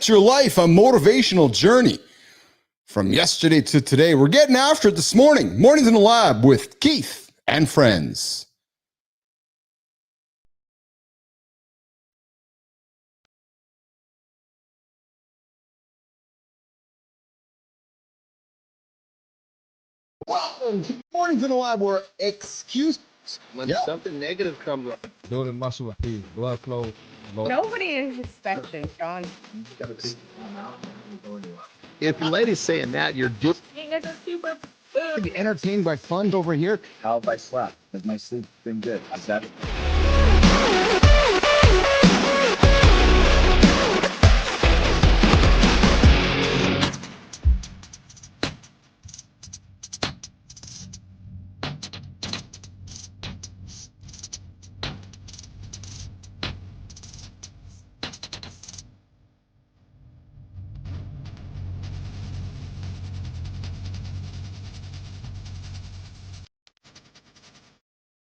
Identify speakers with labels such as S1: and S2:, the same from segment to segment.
S1: Start your life a motivational journey from yesterday to today. We're getting after it this morning. Mornings in the Lab with Keith and friends. Welcome to Mornings in the Lab where excuses.
S2: When something negative comes up,
S3: Building muscle, blood flow.
S4: Nobody is expecting, John.
S2: if the lady's saying that, you're just
S3: Be entertained by fun over here.
S5: How have I slept? Has my sleep been good? Is that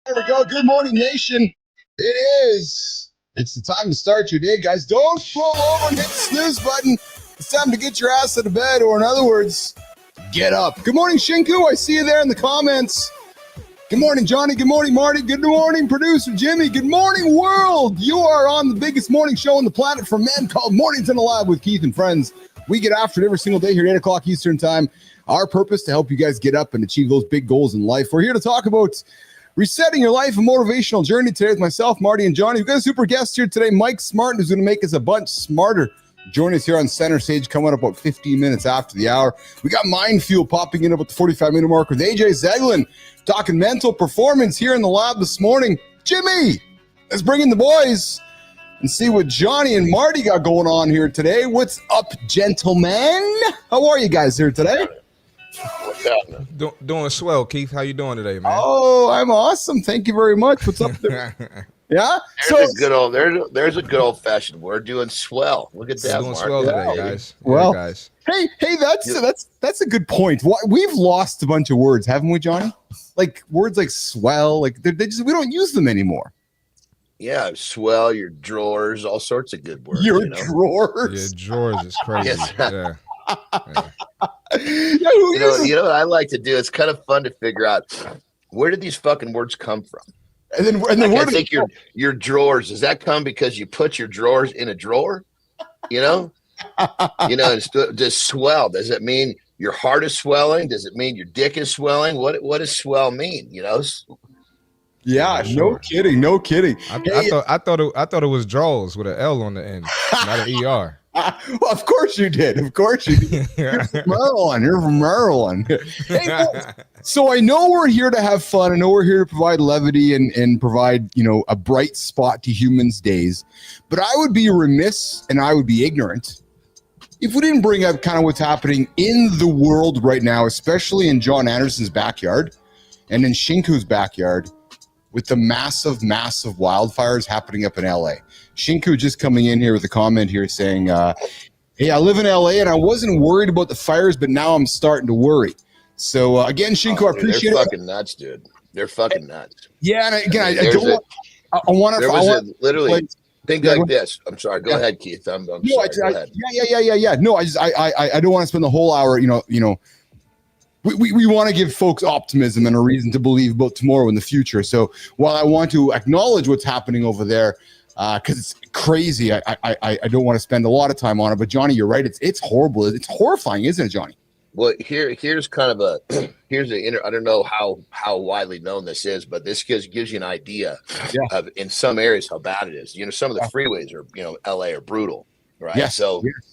S1: There we go. Good morning, nation. It is. It's the time to start your day, guys. Don't roll over and hit the snooze button. It's time to get your ass out of bed, or in other words, get up. Good morning, Shinku. I see you there in the comments. Good morning, Johnny. Good morning, Marty. Good morning, producer Jimmy. Good morning, world. You are on the biggest morning show on the planet for men called Mornings in the Lab with Keith and friends. We get after it every single day here at 8 o'clock Eastern time. Our purpose to help you guys get up and achieve those big goals in life. We're here to talk about resetting your life, a motivational journey today with myself, Marty, and Johnny. We've got a super guest here today, Mike Smart, who's going to make us a bunch smarter. Join us here on Center Stage, coming up about 15 minutes after the hour. We got Mind Fuel popping in about the 45-minute mark with AJ Zeglin, talking mental performance here in the lab this morning. Jimmy, let's bring in the boys and see what Johnny and Marty got going on here today. What's up, gentlemen? How are you guys here today?
S3: Doing swell, Keith. How you doing today, man?
S1: Oh, I'm awesome. Thank you very much. What's up there? Yeah.
S5: There's a good old fashioned word. Doing swell. Look at that.
S3: Doing
S5: Mark.
S3: swell today, guys.
S1: Well,
S3: yeah, guys.
S1: Hey, that's a good point. We've lost a bunch of words, haven't we, Johnny? Like words like swell, like we don't use them anymore.
S5: Yeah, swell, your drawers, all sorts of good words.
S1: Your drawers.
S3: Yeah, drawers is crazy.
S5: Yes.
S3: Yeah.
S5: You know what I like to do? It's kind of fun to figure out where did these fucking words come from.
S1: And then
S5: I think your drawers, does that come because you put your drawers in a drawer? Does swell, does it mean your heart is swelling? Does it mean your dick is swelling? What does swell mean?
S1: Yeah,
S3: sure.
S1: No kidding.
S3: I thought it was draws with an L on the end, not an ER.
S1: Well, of course you did. You're from Maryland. Hey, so I know we're here to have fun. I know we're here to provide levity and provide, a bright spot to humans' days. But I would be remiss and I would be ignorant if we didn't bring up kind of what's happening in the world right now, especially in John Anderson's backyard and in Shinku's backyard, with the massive wildfires happening up in LA. Shinku just coming in here with a comment here saying, hey, I live in LA and I wasn't worried about the fires, but now I'm starting to worry. So again, Shinku, I appreciate it.
S5: They're fucking nuts, dude. They're fucking nuts.
S1: Yeah, and again, I want to
S5: literally think like this. I'm sorry. Go ahead, Keith. I'm sorry. Go ahead.
S1: Yeah. No, I don't want to spend the whole hour, We want to give folks optimism and a reason to believe about tomorrow in the future. So while I want to acknowledge what's happening over there, because it's crazy, I don't want to spend a lot of time on it. But Johnny, you're right. It's horrible. It's horrifying, isn't it, Johnny?
S5: Well, here's kind of I don't know how widely known this is, but this gives you an idea of in some areas how bad it is. Some of the freeways are, LA are brutal, right?
S1: Yes.
S5: So. Yes.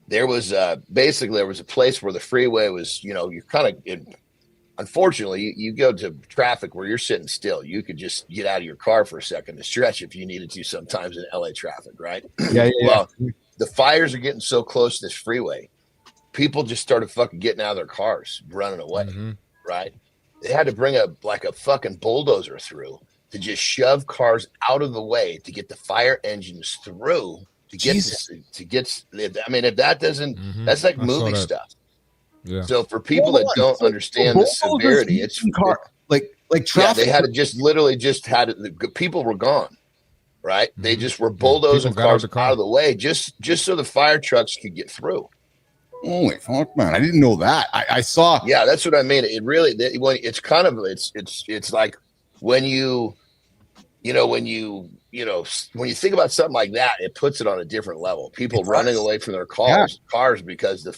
S5: There was a place where the freeway was, you're kind of, unfortunately, you go to traffic where you're sitting still. You could just get out of your car for a second to stretch if you needed to sometimes in LA traffic, right?
S1: Yeah.
S5: Well, the fires are getting so close to this freeway. People just started fucking getting out of their cars, running away, right? They had to bring a fucking bulldozer through to just shove cars out of the way to get the fire engines through. To get, I mean, if that doesn't, that's like movie stuff. Yeah. So for people that don't understand the severity, it's
S1: like traffic.
S5: Yeah, they had to just literally had it. The people were gone, right? They just were
S3: Yeah,
S5: bulldozing
S3: people got
S5: cars
S3: out the car.
S5: out of the way just so the fire trucks could get through.
S1: Holy fuck, man! I didn't know that. I saw.
S5: Yeah, that's what I mean. It really, it's kind of, it's like when when you think about something like that, it puts it on a different level. People running away from their cars because the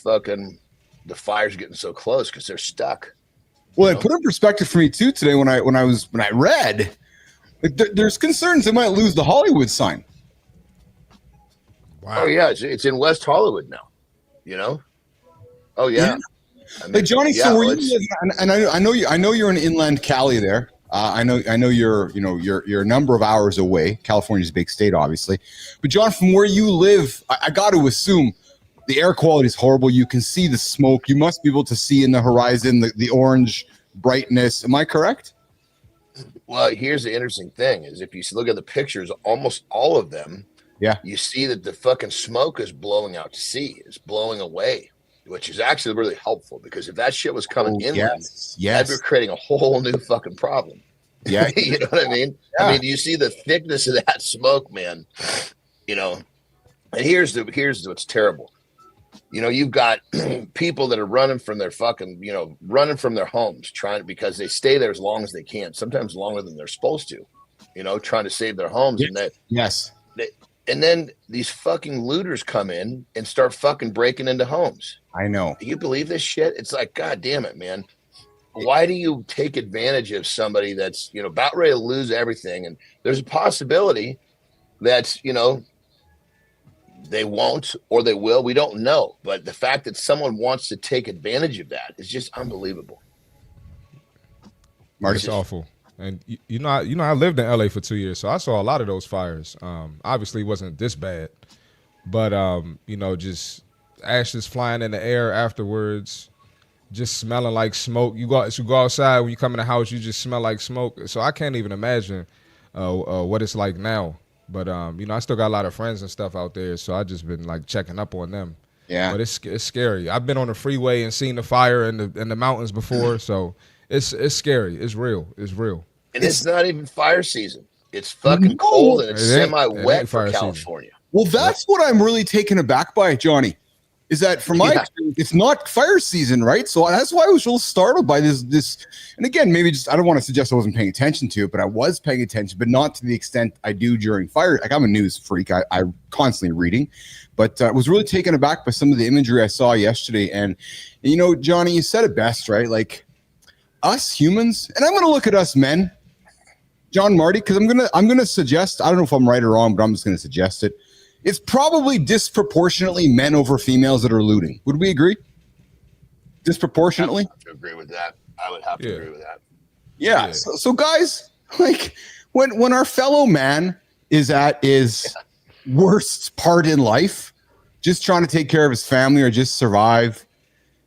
S5: fire's getting so close because they're stuck.
S1: Well, it put in perspective for me too today when I read. Like, there's concerns they might lose the Hollywood sign.
S3: Wow.
S5: Oh yeah, it's in West Hollywood now. Oh yeah. I mean,
S1: Hey Johnny,
S5: yeah,
S1: so where you live, and I know you're in inland Cali there. I know you're a number of hours away. California's a big state, obviously. But John, from where you live, I got to assume the air quality is horrible. You can see the smoke. You must be able to see in the horizon the orange brightness. Am I correct?
S5: Well, here's the interesting thing: is if you look at the pictures, almost all of them, you see that the fucking smoke is blowing out to sea. It's blowing away, which is actually really helpful because if that shit was coming inland, that'd be creating a whole new fucking problem.
S1: Yeah.
S5: You know what I mean?
S1: Yeah.
S5: I mean, you see the thickness of that smoke, man. And here's what's terrible. You've got people that are running from their running from their homes, because they stay there as long as they can, sometimes longer than they're supposed to, trying to save their homes.
S1: Yes.
S5: And then these fucking looters come in and start fucking breaking into homes.
S1: I know.
S5: Do you believe this shit? It's like, God damn it, man. Why do you take advantage of somebody that's, about ready to lose everything? And there's a possibility that, they won't or they will. We don't know. But the fact that someone wants to take advantage of that is just unbelievable.
S3: It's awful. And I lived in LA for 2 years, so I saw a lot of those fires. Obviously, it wasn't this bad, but just ashes flying in the air afterwards, just smelling like smoke. You go outside when you come in the house, you just smell like smoke. So I can't even imagine what it's like now. But I still got a lot of friends and stuff out there, so I just been like checking up on them.
S1: Yeah,
S3: but it's scary. I've been on the freeway and seen the fire in the mountains before, so it's scary. It's real. It's real.
S5: And it's not even fire season. It's fucking cold and it's semi-wet for California.
S1: Well, that's what I'm really taken aback by, Johnny, is that from my experience, it's not fire season, right? So that's why I was a little startled by this. And again, maybe I don't want to suggest I wasn't paying attention to it, but I was paying attention, but not to the extent I do during fire. Like, I'm a news freak. I'm constantly reading, but I was really taken aback by some of the imagery I saw yesterday. And, Johnny, you said it best, right? Like, us humans, and I'm going to look at us men, John, Marty, because I'm gonna suggest, I don't know if I'm right or wrong, but I'm just gonna suggest it. It's probably disproportionately men over females that are looting. Would we agree? Disproportionately?
S5: I would have to agree with that. I would have to agree with that.
S1: Yeah. So guys, like when our fellow man is at his worst part in life, just trying to take care of his family or just survive.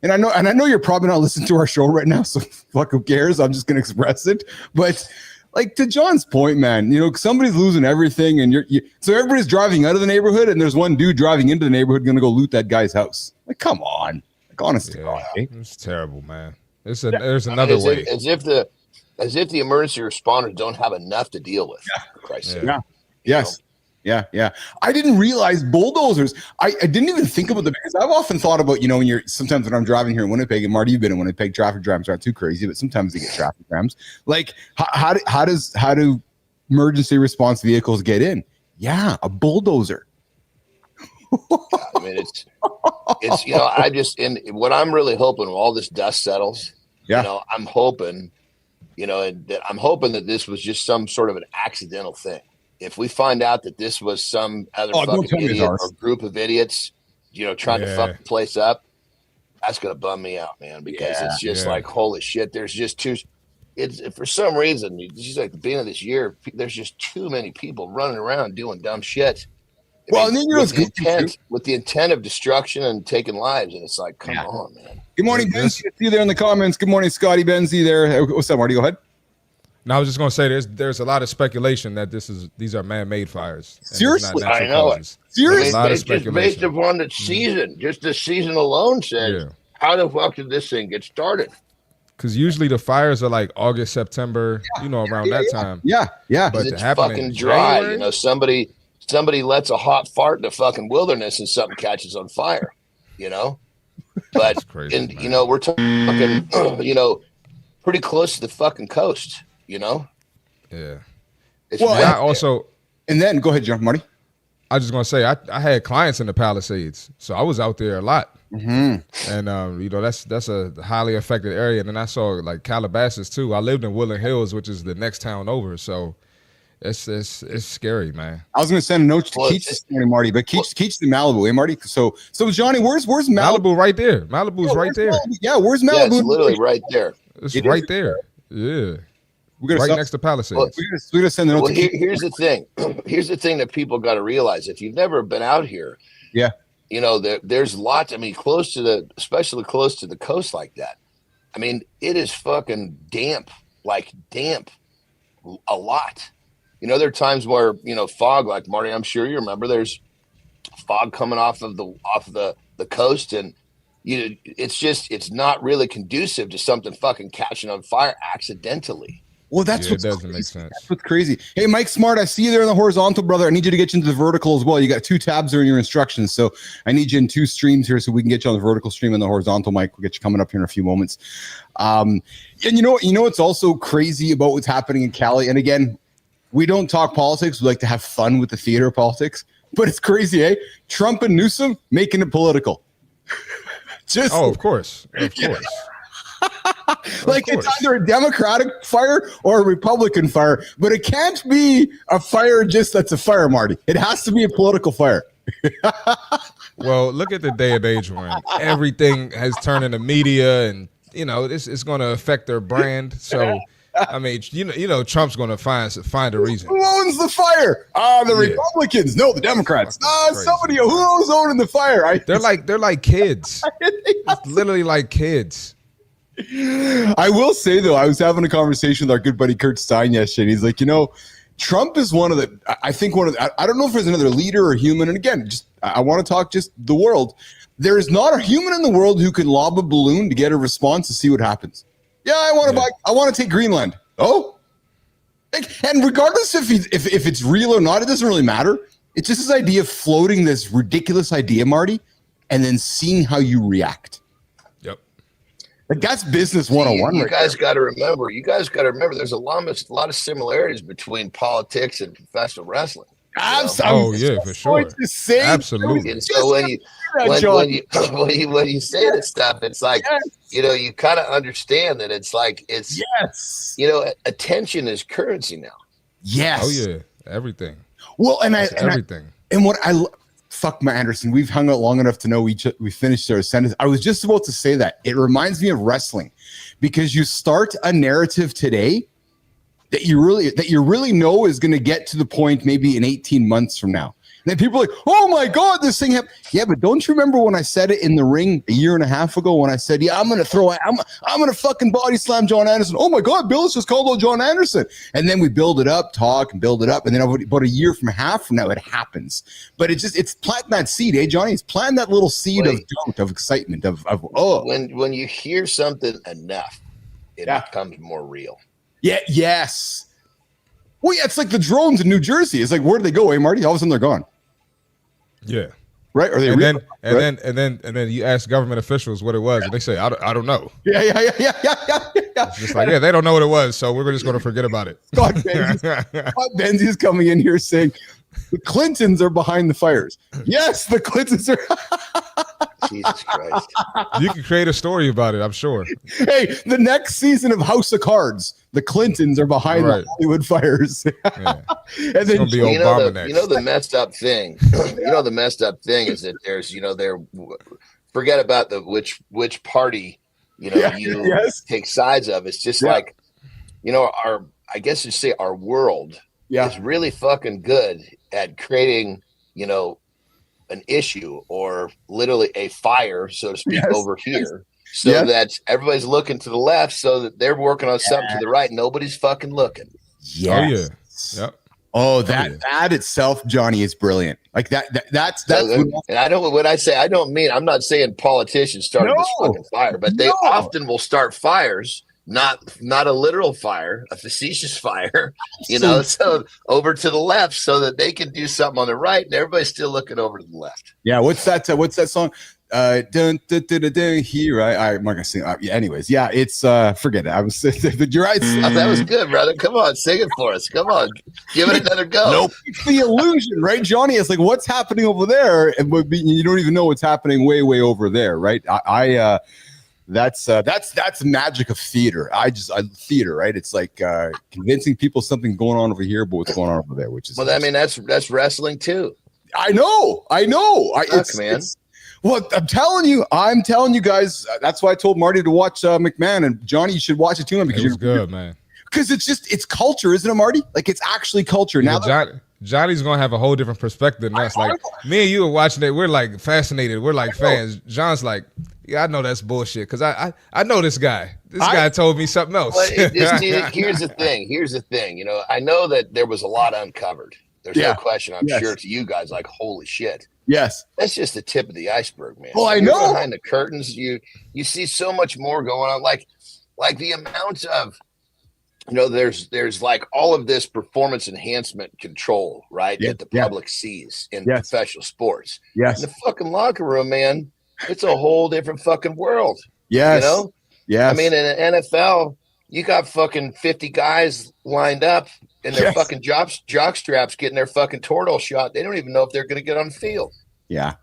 S1: And I know you're probably not listening to our show right now, so fuck who cares? I'm just gonna express it. But like, to John's point, man, somebody's losing everything, and so everybody's driving out of the neighborhood, and there's one dude driving into the neighborhood going to go loot that guy's house. Like, come on, like, honest to God, eh?
S3: It's terrible, man. There's another way.
S5: As if the emergency responders don't have enough to deal with. Yeah. For Christ's sake.
S1: Yeah. Yes. Yeah. I didn't realize bulldozers. I didn't even think about them, because I've often thought about, sometimes when I'm driving here in Winnipeg, and Marty, you've been in Winnipeg, traffic jams aren't too crazy, but sometimes they get traffic jams. Like, how do emergency response vehicles get in? Yeah, a bulldozer.
S5: I mean, it's what I'm really hoping when all this dust settles, I'm hoping, that this was just some sort of an accidental thing. If we find out that this was some other fucking idiot or group of idiots, trying to fuck the place up, that's gonna bum me out, man. Because it's just like, holy shit, there's just for some reason, just like the beginning of this year, there's just too many people running around doing dumb shit. With the intent of destruction and taking lives, and it's like, come on, man.
S1: Good morning, Benzie. See you there in the comments. Good morning, Scotty Benzie there. What's up, Marty? Go ahead.
S3: No, I was just going to say there's a lot of speculation that these are man-made fires.
S1: Seriously,
S5: I know it.
S1: Seriously,
S3: a lot of
S5: it's just based upon the season. Just the season alone says, how the fuck did this thing get started?
S3: because usually the fires are like August, September, around that time.
S1: Yeah.
S3: But
S5: It's
S3: to happen
S5: fucking
S3: in
S5: dry.
S3: January?
S5: Somebody lets a hot fart in the fucking wilderness and something catches on fire. But
S3: That's crazy, man.
S5: we're talking pretty close to the fucking coast.
S3: Yeah.
S5: It's
S1: Well,
S3: And I
S5: bad.
S3: also,
S1: And then go ahead, John, Marty.
S3: I was just gonna say, I had clients in the Palisades, so I was out there a lot.
S1: Mm-hmm.
S3: And that's a highly affected area. And then I saw like Calabasas too. I lived in Woodland Hills, which is the next town over. So it's scary, man.
S1: I was going to send a note to
S5: Well,
S1: Keats this morning, Marty, but Keats in Malibu, Marty? So Johnny, where's Malibu?
S3: Malibu right there. Malibu's right there.
S1: Yeah, where's
S5: Yeah,
S1: Malibu?
S5: it's literally right there.
S3: It's
S1: It
S3: right
S1: is.
S3: there. Yeah.
S1: We're gonna
S3: Right
S1: sell-
S3: next to Palisades.
S5: Well,
S1: we're gonna send a note
S5: Well,
S1: to Keats.
S5: here's the thing. Here's the thing that people got to realize. If you've never been out here,
S1: Yeah.
S5: there's lots. I mean, especially close to the coast like that. I mean, it is fucking damp a lot. There are times where fog, like Marty, I'm sure you remember. There's fog coming off the coast, and it's not really conducive to something fucking catching on fire accidentally.
S1: Well, that's
S3: Yeah,
S1: what's
S3: it doesn't
S1: crazy.
S3: make sense.
S1: That's what's crazy. Hey, Mike Smart, I see you there in the horizontal, brother. I need you to get you into the vertical as well. You got 2 tabs there in your instructions, so I need you in 2 streams here so we can get you on the vertical stream and the horizontal, Mike. We'll get you coming up here in a few moments. And you know what's also crazy about what's happening in Cali? And again, we don't talk politics. We like to have fun with the theater of politics, but it's crazy, eh? Trump and Newsom making it political. Just
S3: Oh, of course. Of course.
S1: like
S3: course.
S1: it's either a Democratic fire or a Republican fire, but it can't be a fire just that's a fire, Marty. It has to be a political fire.
S3: Well, look at the day and age we're in. Everything has turned into media, and it's going to affect their brand. So, I mean, Trump's going to find a reason.
S1: Who owns the fire? The
S3: Yeah.
S1: Republicans. No, the Democrats.
S3: Fucking crazy.
S1: Somebody who's owning the fire.
S3: They're like kids. It's literally like kids.
S1: I will say though, I was having a conversation with our good buddy Kurt Stein yesterday. He's like, Trump is one of the. I don't know if there's another leader or human. And again, I want to talk just the world. There is not a human in the world who can lob a balloon to get a response to see what happens. Yeah, I want to take Greenland. Oh, and regardless if it's real or not, it doesn't really matter. It's just this idea of floating this ridiculous idea, Marty, and then seeing how you react.
S3: Yep.
S1: Like that's business 101.
S5: You guys got to remember. There's a lot of similarities between politics and professional wrestling.
S3: Oh yeah, for sure. Absolutely.
S5: And so when you say this stuff, it's like you kind of understand that it's like attention is currency now.
S1: Yes.
S3: Oh yeah, everything.
S1: Well,
S3: Everything.
S1: Fuck, my Anderson, we've hung out long enough to know we finished our sentence. I was just about to say that. It reminds me of wrestling because you start a narrative today that you really know is going to get to the point maybe in 18 months from now. And then people are like, oh my God, this thing happened. Yeah, but don't you remember when I said it in the ring a year and a half ago when I said, yeah, I'm going to fucking body slam John Anderson. Oh my God, Bilous just called out John Anderson. And then we build it up, talk and build it up. And then about a year from half from now, it happens. But it's planting that seed, eh, Johnny? It's planting that little seed of doubt, of excitement, of
S5: When you hear something enough, it becomes more real.
S1: Yeah, yes. Well, yeah, it's like the drones in New Jersey. It's like, where do they go, eh, Marty? All of a sudden they're gone.
S3: Yeah.
S1: Right? Are they
S3: And
S1: real?
S3: then you ask government officials what it was, and they say, I don't know.
S1: Yeah.
S3: It's just like, they don't know what it was, so we're just going to forget about it.
S1: Scott Benzie's coming in here saying the Clintons are behind the fires. Yes, the Clintons are.
S5: Jesus Christ.
S3: You can create a story about it, I'm sure.
S1: Hey, the next season of House of Cards, the Clintons are behind the Hollywood fires.
S3: Yeah.
S1: And then
S3: Be Obama next.
S5: The messed up thing. The messed up thing is that there's forget about which party take sides of. It's just like I guess you say our world is really fucking good at creating an issue or literally a fire, so to speak, over here. So that everybody's looking to the left, so that they're working on something to the right. Nobody's fucking looking.
S1: Yes.
S3: Oh yeah. Yep.
S1: Oh, that itself, Johnny, is brilliant. Like that's
S5: and I don't. When I say I don't mean, I'm not saying politicians started this fucking fire, but they often will start fires not a literal fire, a facetious fire, so over to the left so that they can do something on the right and everybody's still looking over to the left.
S1: Yeah, what's that song? Dun, dun, dun, dun, dun, here. I'm not gonna sing. Anyways, yeah, it's forget it. I was you're right.
S5: That was good, brother. Come on, sing it for us. Come on, give it another go.
S1: Nope. It's the illusion, right, Johnny? It's like what's happening over there, and you don't even know what's happening way over there, right? That's the magic of theater. Theater, right? It's like convincing people something going on over here, but what's going on over there, which is
S5: that's wrestling too.
S1: I know.
S5: Man.
S1: Well, I'm telling you guys. That's why I told Marty to watch McMahon, and Johnny, you should watch it too, man, because
S3: It was good, man.
S1: Because it's culture, isn't it, Marty? Like it's actually culture.
S3: Yeah,
S1: Now
S3: Johnny's gonna have a whole different perspective than us. Like me and you are watching it, we're like fascinated. We're like fans. John's like, yeah, I know that's bullshit because I know this guy. This guy told me something else.
S5: Well, here's the thing. I know that there was a lot uncovered. There's no question. I'm sure to you guys, like, holy shit.
S1: Yes,
S5: that's just the tip of the iceberg, man.
S1: Well, I know
S5: behind the curtains, you see so much more going on. Like the amount of, there's like all of this performance enhancement control, right? That the public sees in professional sports.
S1: Yes,
S5: in the fucking locker room, man, it's a whole different fucking world.
S1: Yes,
S5: I mean, in the NFL, you got fucking 50 guys lined up and their fucking jock straps getting their fucking tortle shot. They don't even know if they're going to get on the field.
S1: Yeah.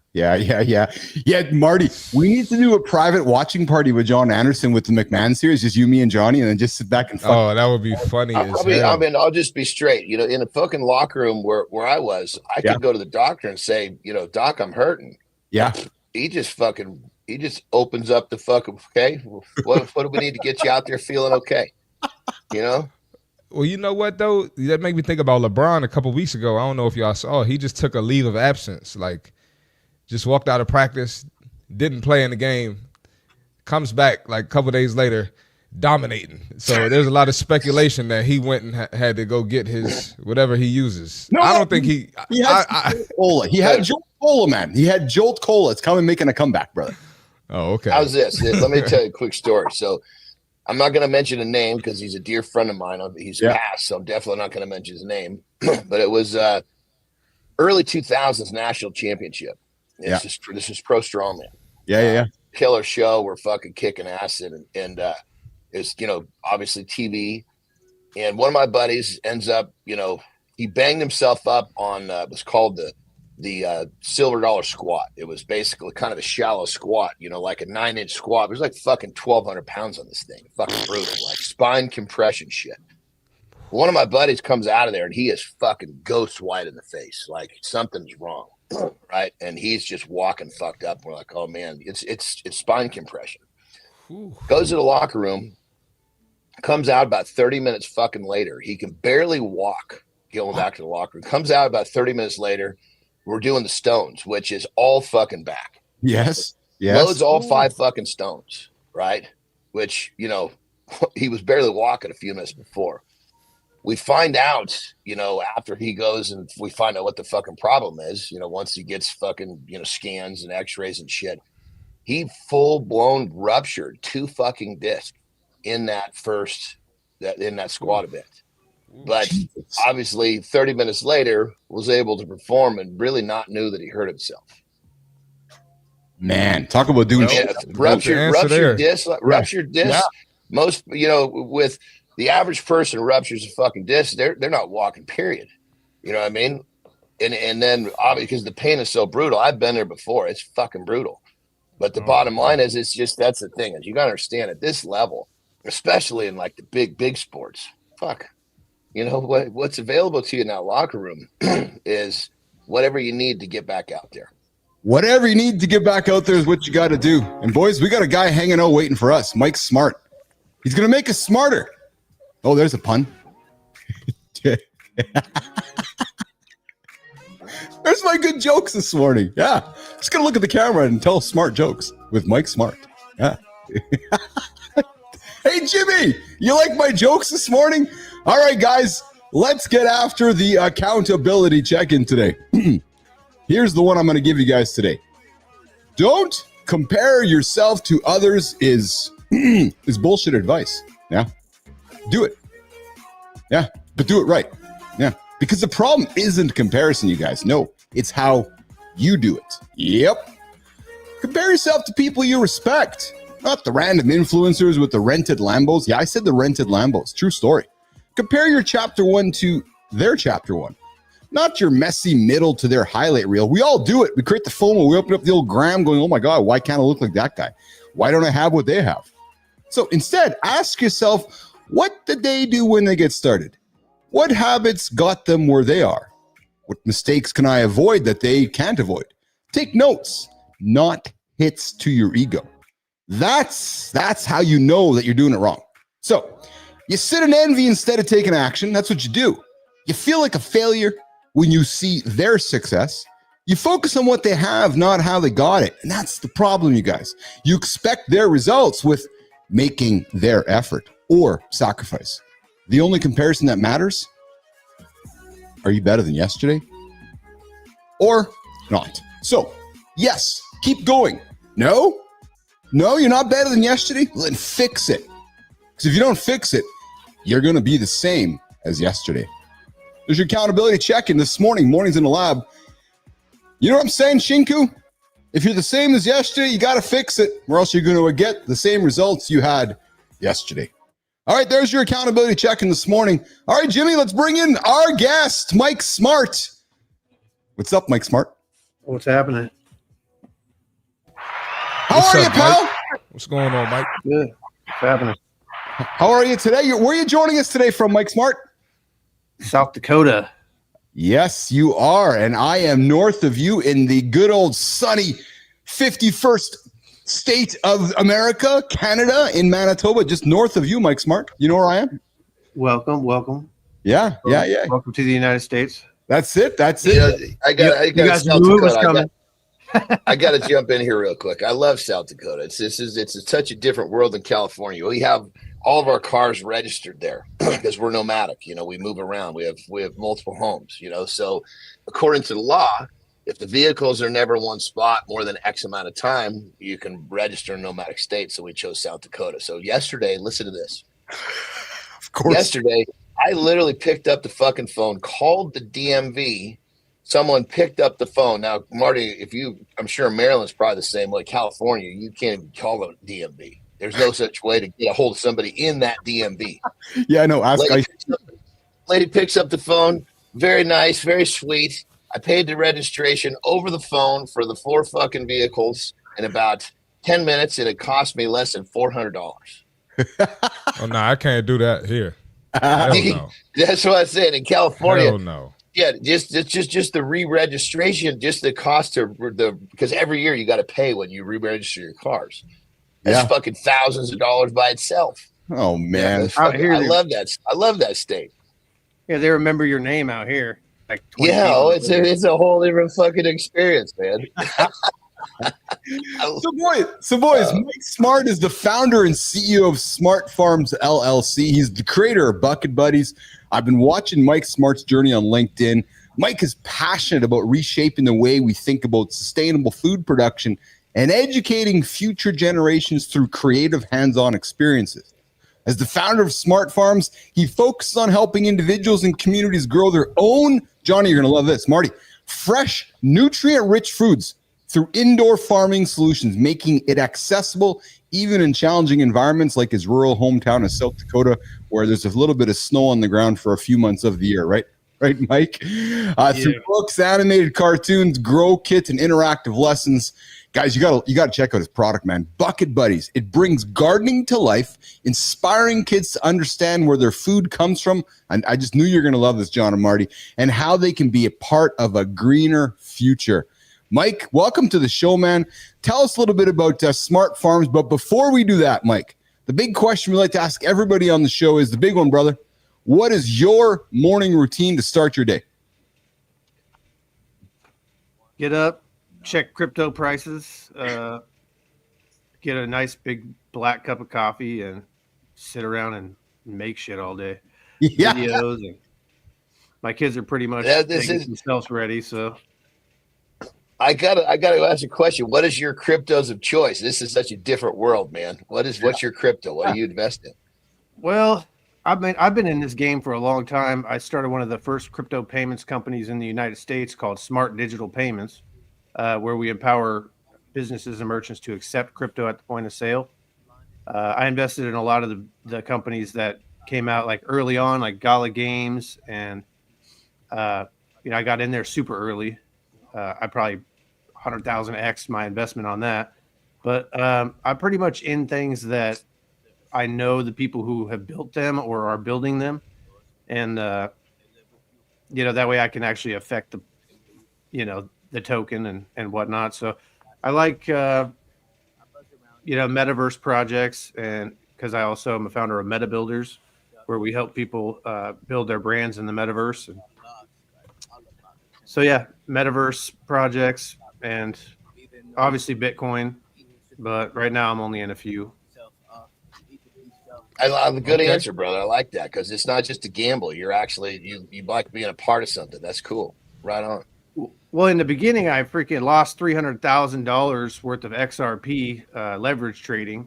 S1: Marty, we need to do a private watching party with John Anderson with the McMahon series, just you, me, and Johnny, and then just sit back and fuck.
S3: Oh, that would be funny.
S5: I'll just be straight. In a fucking locker room where I was, I could go to the doctor and say, Doc, I'm hurting.
S1: Yeah.
S5: He just opens up the fucking, okay, what do we need to get you out there feeling okay?
S3: Well, you know what, though? That made me think about LeBron a couple weeks ago. I don't know if y'all saw. He just took a leave of absence. Like, just walked out of practice, didn't play in the game, comes back like a couple days later, dominating. So there's a lot of speculation that he went and had to go get his whatever he uses. I don't think he
S1: had Cola. He had Jolt Cola, man. He had Jolt Cola. It's making a comeback, brother.
S3: Oh, okay.
S5: How's this? Let me tell you a quick story. So I'm not going to mention a name because he's a dear friend of mine. He's passed, so I'm definitely not going to mention his name. But it was early 2000s national championship. This is Pro Strongman.
S1: Yeah.
S5: Killer show. We're fucking kicking acid, and it's obviously TV. And one of my buddies ends up, he banged himself up on it was called the silver dollar squat. It was basically kind of a shallow squat, like a 9-inch squat. There's like fucking 1,200 pounds on this thing. Fucking brutal, like spine compression shit. One of my buddies comes out of there and he is fucking ghost white in the face. Like something's wrong. Right. And he's just walking fucked up. We're like, oh man, it's spine compression. Ooh. Goes to the locker room, comes out about 30 minutes fucking later. He can barely walk going back to the locker room. Comes out about 30 minutes later. We're doing the stones, which is all fucking back.
S1: Yes.
S5: Loads all 5 fucking stones. Right. Which, he was barely walking a few minutes before. We find out, after he goes and we find out what the fucking problem is, once he gets fucking, scans and x-rays and shit, he full blown ruptured 2 fucking discs in that squat event. But obviously 30 minutes later was able to perform and really not knew that he hurt himself.
S1: Man, talk about doing
S5: ruptured disc. Yeah. Most, with the average person ruptures a fucking disc, they're not walking, period. You know what I mean? And then obviously because the pain is so brutal, I've been there before. It's fucking brutal. But the bottom line is that's the thing is you gotta understand at this level, especially in like the big sports, what's available to you in that locker room is whatever you need to get back out there.
S1: Whatever you need to get back out there is what you got to do. And boys, we got a guy hanging out waiting for us, Mike Smart. He's going to make us smarter. Oh, there's a pun. There's my good jokes this morning. Yeah. Just going to look at the camera and tell smart jokes with Mike Smart. Yeah. Hey, Jimmy, you like my jokes this morning? All right, guys, let's get after the accountability check-in today. Here's the one I'm going to give you guys today. Don't compare yourself to others is bullshit advice. Yeah. Do it. Yeah. But do it right. Yeah. Because the problem isn't comparison, you guys. No, it's how you do it. Yep. Compare yourself to people you respect, not the random influencers with the rented Lambos. Yeah, I said the rented Lambos. True story. Compare your chapter 1 to their chapter 1, not your messy middle to their highlight reel. We all do it. We create the FOMO. We open up the old gram going, oh my God, why can't I look like that guy? Why don't I have what they have? So instead, ask yourself, what did they do when they get started? What habits got them where they are? What mistakes can I avoid that they can't avoid? Take notes, not hits to your ego. That's how you know that you're doing it wrong. So you sit in envy instead of taking action. That's what you do. You feel like a failure when you see their success. You focus on what they have, not how they got it. And that's the problem, you guys. You expect their results with making their effort or sacrifice. The only comparison that matters, are you better than yesterday or not? So, yes, keep going. No, you're not better than yesterday. Well, then fix it. Because if you don't fix it, you're going to be the same as yesterday. There's your accountability check-in this morning. Morning's in the lab. You know what I'm saying, Shinku? If you're the same as yesterday, you got to fix it, or else you're going to get the same results you had yesterday. All right, there's your accountability check-in this morning. All right, Jimmy, let's bring in our guest, Mike Smart. What's up, Mike Smart?
S6: What's happening?
S1: How are you, pal?
S3: Mike? What's going on, Mike?
S6: Good. What's happening?
S1: How are you today? Where are you joining us today from, Mike Smart?
S6: South Dakota.
S1: Yes, you are. And I am north of you in the good old sunny 51st state of America, Canada, in Manitoba, just north of you, Mike Smart. You know where I am?
S6: Welcome.
S1: Yeah.
S6: Welcome to the United States.
S1: That's it.
S5: I got
S6: You guys knew it was coming.
S5: I got to jump in here real quick. I love South Dakota. It's such a different world than California. We have all of our cars registered there because we're nomadic. You know, we move around. We have multiple homes. You know, so according to the law, if the vehicles are never in one spot more than X amount of time, you can register in nomadic state. So we chose South Dakota. So yesterday, listen to this.
S1: Of course.
S5: Yesterday, I literally picked up the fucking phone, called the DMV. Someone picked up the phone. Now, Marty, I'm sure Maryland's probably the same way. California, you can't even call the DMV. There's no such way to get a hold of somebody in that DMV.
S1: Yeah, I know.
S5: Lady picks up the phone. Very nice, very sweet. I paid the registration over the phone for the 4 fucking vehicles in about 10 minutes, and it cost me less than $400.
S3: Oh, no, I can't do that here. Hell no.
S5: That's what I said. In California,
S3: Hell no.
S5: Yeah, just the re-registration, just the cost of because every year you got to pay when you re-register your cars. That's fucking thousands of dollars by itself.
S1: Oh man,
S6: out here,
S5: I love that. I love that state.
S6: Yeah, they remember your name out here. Like 20
S5: yeah,
S6: people.
S5: it's a whole different fucking experience, man.
S1: So boys, Mike Smart is the founder and CEO of Smart Farms LLC. He's the creator of Bucket Buddies. I've been watching Mike Smart's journey on LinkedIn. Mike is passionate about reshaping the way we think about sustainable food production and educating future generations through creative hands-on experiences. As the founder of Smart Farms, he focuses on helping individuals and communities grow their own, Johnny, you're going to love this, Marty, fresh, nutrient-rich foods through indoor farming solutions, making it accessible even in challenging environments like his rural hometown of South Dakota, where there's a little bit of snow on the ground for a few months of the year, right? Right, Mike? Through books, animated cartoons, grow kits, and interactive lessons. Guys, you gotta check out his product, man. Bucket Buddies. It brings gardening to life, inspiring kids to understand where their food comes from. And I just knew you were gonna love this, John and Marty, and how they can be a part of a greener future. Mike, welcome to the show, man. Tell us a little bit about Smart Farms. But before we do that, Mike, the big question we like to ask everybody on the show is the big one, brother. What is your morning routine to start your day?
S6: Get up, check crypto prices, get a nice big black cup of coffee, and sit around and make shit all day.
S1: Yeah.
S6: Videos. And my kids are pretty much getting themselves ready, so.
S5: I gotta ask a question. What is your cryptos of choice? This is such a different world, man. What's your crypto? What do you invest in?
S6: Well, I've been in this game for a long time. I started one of the first crypto payments companies in the United States called Smart Digital Payments, where we empower businesses and merchants to accept crypto at the point of sale. I invested in a lot of the companies that came out like early on, like Gala Games, and I got in there super early. I probably 100,000x my investment on that, but I'm pretty much in things that I know the people who have built them or are building them, and that way I can actually affect the token and whatnot. So I like metaverse projects, and because I also am a founder of Meta Builders, where we help people build their brands in the metaverse. And so yeah, metaverse projects and obviously Bitcoin, but right now I'm only in a few.
S5: I love a good answer, brother. I like that because it's not just a gamble. You're actually you like being a part of something. That's cool. Right on.
S6: Well, in the beginning, I freaking lost $300,000 worth of XRP leverage trading,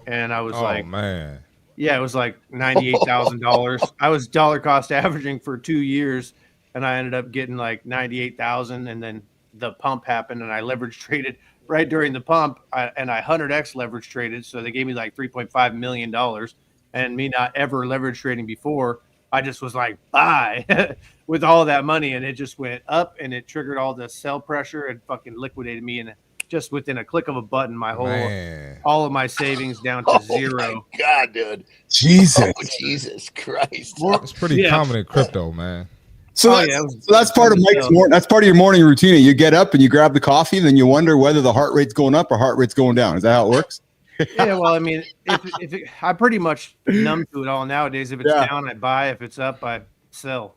S6: and I was
S3: man,
S6: yeah, it was like $98,000. I was dollar cost averaging for 2 years, and I ended up getting like 98,000, and then the pump happened, and I leverage traded right during the pump, and I 100x leverage traded, so they gave me like $3.5 million, and me not ever leverage trading before, I just was like, bye, with all that money, and it just went up, and it triggered all the sell pressure and fucking liquidated me, and just within a click of a button, my all of my savings down to zero.
S5: My God, dude.
S1: Jesus.
S5: Oh, Jesus Christ.
S3: It's pretty common in crypto, man.
S1: So that's part of Mike's morning. That's part of your morning routine. You get up and you grab the coffee, then you wonder whether the heart rate's going up or heart rate's going down. Is that how it works?
S6: Yeah, well, I mean, I pretty much numb to it all nowadays. If it's down, I buy. If it's up, I sell.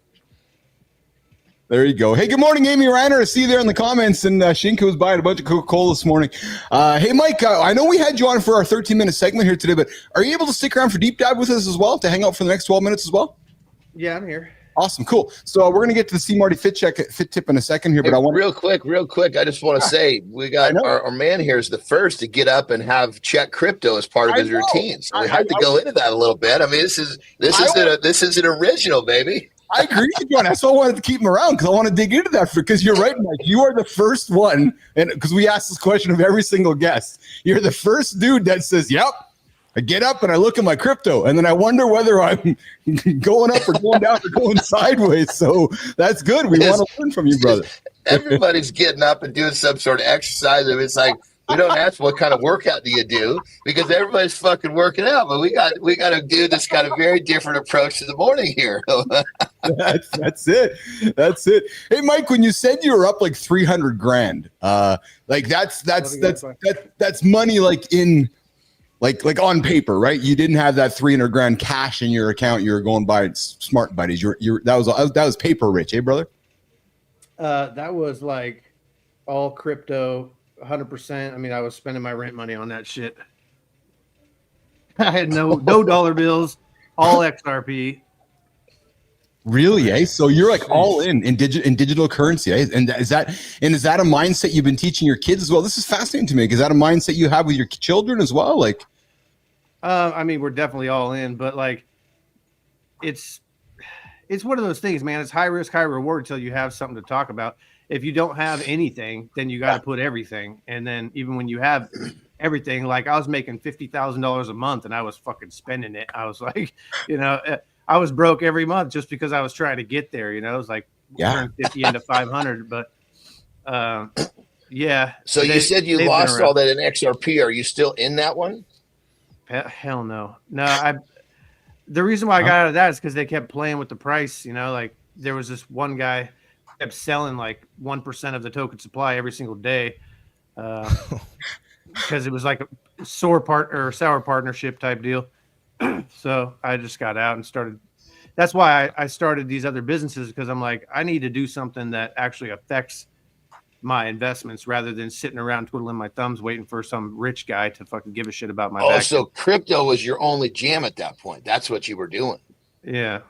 S1: There you go. Hey, good morning, Amy Reiner. I see you there in the comments, and Shinka was buying a bunch of Coca-Cola this morning. Hey, Mike, I know we had you on for our 13-minute segment here today, but are you able to stick around for deep dive with us as well, to hang out for the next 12 minutes as well?
S6: Yeah, I'm here.
S1: Awesome, cool. So we're going to get to the C. Marty fit tip in a second here, but I want
S5: real quick. I just want to say we got our man here is the first to get up and have check crypto as part of his routine. So we have to go into that a little bit. I mean, this is an original, baby.
S1: I agree with you, and that's why I wanted to keep him around, because I want to dig into that, because you're right, Mike. You are the first one, and because we ask this question of every single guest, you're the first dude that says, "Yep, I get up and I look at my crypto, and then I wonder whether I'm going up or going down or going sideways." So that's good. We want to learn from you, brother.
S5: Everybody's getting up and doing some sort of exercise. It's like we don't ask what kind of workout do you do, because everybody's fucking working out, but we got to do this kind of very different approach to the morning here.
S1: That's it. Hey, Mike, when you said you were up like 300 grand, like that's money, like in like on paper, right? You didn't have that 300 grand cash in your account. You were going by smart buddies. That was paper rich, eh, brother?
S6: That was like all crypto, 100%. I mean, I was spending my rent money on that shit. I had no dollar bills, all XRP.
S1: Really, eh? So you're like all in digital currency, eh? And is that a mindset you've been teaching your kids as well? This is fascinating to me. Is that a mindset you have with your children as well? Like,
S6: I mean, we're definitely all in, but like, it's one of those things, man. It's high risk, high reward until you have something to talk about. If you don't have anything, then you got to put everything. And then even when you have everything, like I was making $50,000 a month and I was fucking spending it. I was like, I was broke every month just because I was trying to get there. It was like turn 50 into 500. But yeah.
S5: So you said you lost all that in XRP. Are you still in that one?
S6: Hell no. No, the reason why I got out of that is because they kept playing with the price. Like there was this one guy kept selling like 1% of the token supply every single day, because it was like a sour partnership type deal. So I just got out and started. That's why I started these other businesses, because I'm like, I need to do something that actually affects my investments rather than sitting around twiddling my thumbs waiting for some rich guy to fucking give a shit about my back.
S5: So crypto was your only jam at that point. That's what you were doing.
S6: Yeah.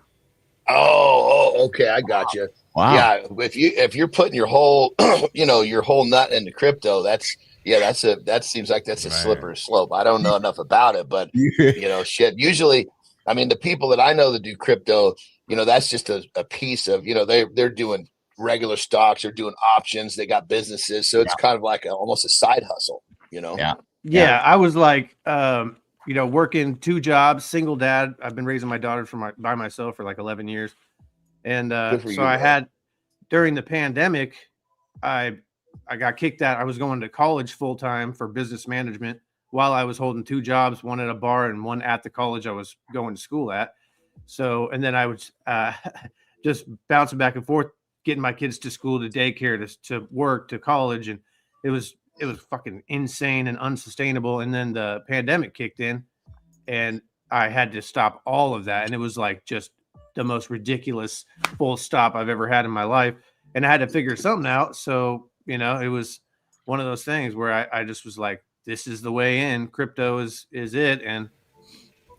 S5: Oh, okay. I got you.
S1: Wow.
S5: Yeah. If you're putting your whole, your whole nut into crypto, that seems like that's a slippery slope. I don't know enough about it, but shit. Usually, I mean, the people that I know that do crypto, that's just a piece of, they're doing regular stocks, they're doing options, they got businesses. So it's kind of like almost a side hustle,
S6: Yeah. I was like, working 2 jobs, single dad. I've been raising my daughter by myself for like 11 years. And so I had, during the pandemic, I got kicked out. I was going to college full time for business management while I was holding 2 jobs, one at a bar and one at the college I was going to school at. So, and then I was just bouncing back and forth, getting my kids to school, to daycare, to work, to college. And it was fucking insane and unsustainable. And then the pandemic kicked in and I had to stop all of that. And it was like just the most ridiculous full stop I've ever had in my life. And I had to figure something out. So, it was one of those things where I just was like, this is the way in. Crypto is it. And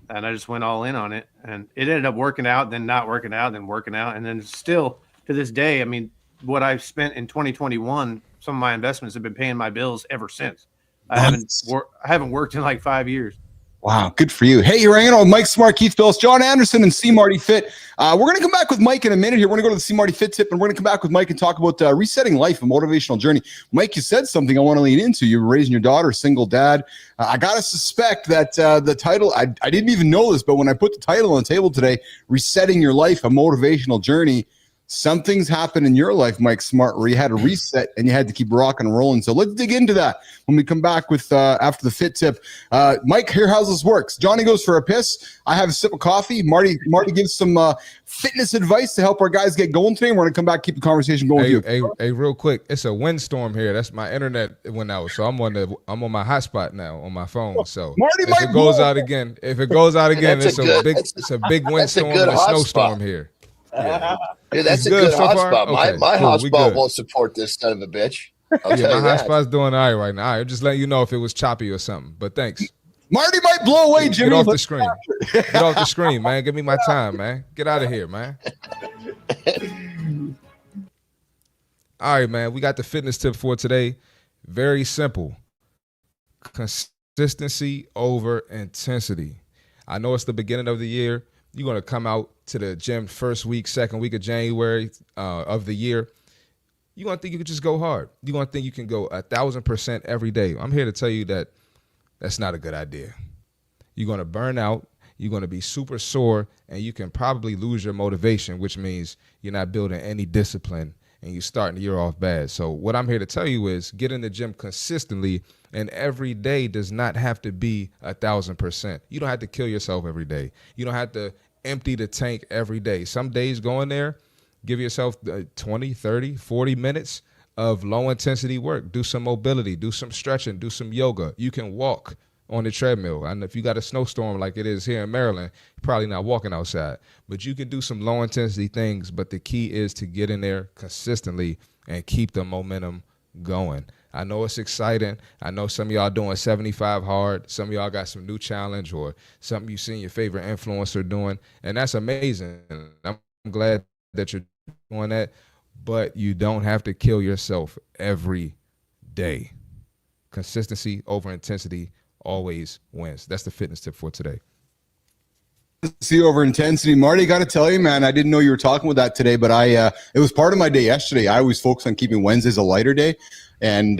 S6: I just went all in on it. And it ended up working out, then not working out, then working out. And then still to this day, I mean, what I've spent in 2021, some of my investments have been paying my bills ever since. I haven't worked in like 5 years.
S1: Wow, good for you. Hey, you're hanging out with Mike Smart, Keith Bilous, John Anderson, and C. Marty Fit. We're going to come back with Mike in a minute here. We're going to go to the C. Marty Fit tip, and we're going to come back with Mike and talk about resetting life, a motivational journey. Mike, you said something I want to lean into. You were raising your daughter, single dad. I got to suspect that the title, I didn't even know this, but when I put the title on the table today, Resetting Your Life, a Motivational Journey, something's happened in your life, Mike Smart, where you had a reset and you had to keep rocking and rolling. So let's dig into that when we come back with after the fit tip. Mike, here how's this works. Johnny goes for a piss. I have a sip of coffee. Marty gives some fitness advice to help our guys get going today. We're going to come back, keep the conversation going with you.
S3: Hey, real quick, it's a windstorm here. That's my internet went out, so I'm on my hotspot now on my phone. So
S1: Marty,
S3: if it goes out again, it's a big windstorm and a snowstorm here.
S5: Yeah. Dude, that's a good hotspot.
S3: Okay,
S5: my hotspot won't support this son of a bitch.
S3: My hotspot's doing all right now. I'm just letting you know if it was choppy or something. But thanks.
S1: Marty might blow away, Jimmy.
S3: Get off the screen. Get off the screen, man. Give me my time, man. Get out of here, man. All right, man. We got the fitness tip for today. Very simple. Consistency over intensity. I know it's the beginning of the year. You're going to come out to the gym first week, second week of January of the year. You're going to think you can just go hard. You're going to think you can go 1,000% every day. I'm here to tell you that that's not a good idea. You're going to burn out. You're going to be super sore, and you can probably lose your motivation, which means you're not building any discipline, and you're starting the year off bad. So what I'm here to tell you is get in the gym consistently, and every day does not have to be 1,000%. You don't have to kill yourself every day. You don't have to empty the tank every day. Some days go in there, give yourself 20, 30, 40 minutes of low intensity work. Do some mobility, do some stretching, do some yoga. You can walk on the treadmill. And if you got a snowstorm like it is here in Maryland, you're probably not walking outside. But you can do some low intensity things. But the key is to get in there consistently and keep the momentum going. I know it's exciting. I know some of y'all doing 75 hard. Some of y'all got some new challenge or something you've seen your favorite influencer doing. And that's amazing. I'm glad that you're doing that. But you don't have to kill yourself every day. Consistency over intensity always wins. That's the fitness tip for today.
S1: See over intensity. Marty, got to tell you, man, I didn't know you were talking with that today, but it was part of my day yesterday. I always focus on keeping Wednesdays a lighter day. And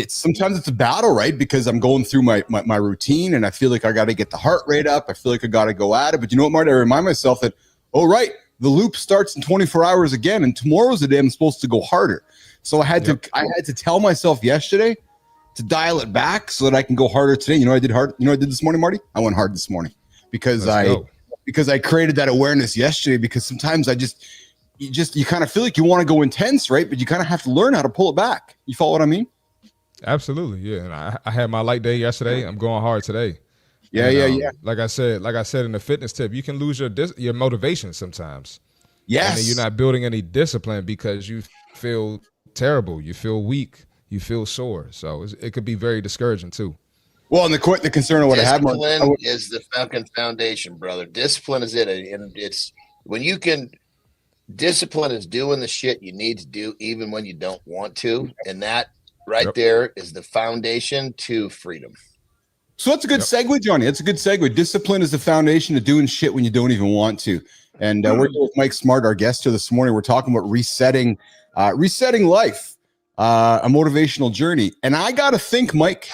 S1: sometimes it's a battle, right? Because I'm going through my routine and I feel like I got to get the heart rate up. I feel like I got to go at it. But you know what, Marty? I remind myself that, the loop starts in 24 hours again. And tomorrow's the day I'm supposed to go harder. So I had to tell myself yesterday to dial it back so that I can go harder today. You know what I did hard? You know what I did this morning, Marty? I went hard this morning because I created that awareness yesterday, because sometimes you kind of feel like you want to go intense, right? But you kind of have to learn how to pull it back. You follow what I mean?
S3: Absolutely. Yeah. And I had my light day yesterday. I'm going hard today.
S1: Yeah.
S3: Like I said in the fitness tip, you can lose your motivation sometimes.
S1: Yes.
S3: And you're not building any discipline because you feel terrible. You feel weak. You feel sore. So it could be very discouraging too.
S1: Well, and the concern of what
S5: discipline is the fucking foundation, brother. Discipline is it. And it's when you can, discipline is doing the shit you need to do even when you don't want to. And that there is the foundation to freedom.
S1: So that's a good segue, Johnny. That's a good segue. Discipline is the foundation of doing shit when you don't even want to. And we're here with Mike Smart, our guest here this morning. We're talking about resetting life, a motivational journey. And I got to think, Mike,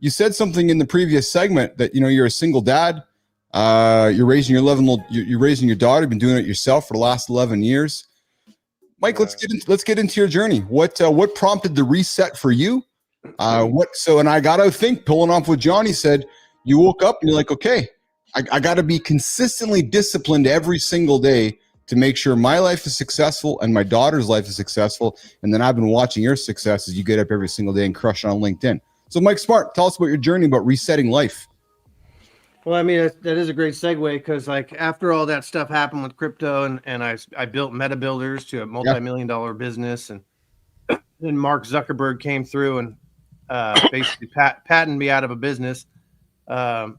S1: you said something in the previous segment that, you're a single dad. You're raising you're raising your daughter. You've been doing it yourself for the last 11 years. Mike, let's get into your journey. What prompted the reset for you? And I gotta think, pulling off what Johnny said, you woke up and you're like, okay, I gotta be consistently disciplined every single day to make sure my life is successful and my daughter's life is successful. And then I've been watching your success as you get up every single day and crush it on LinkedIn. So Mike Smart, tell us about your journey about resetting life.
S6: Well, I mean, that is a great segue because, like, after all that stuff happened with crypto, and I built Meta Builders to a multi-million-dollar business, and then Mark Zuckerberg came through and basically patented me out of a business. I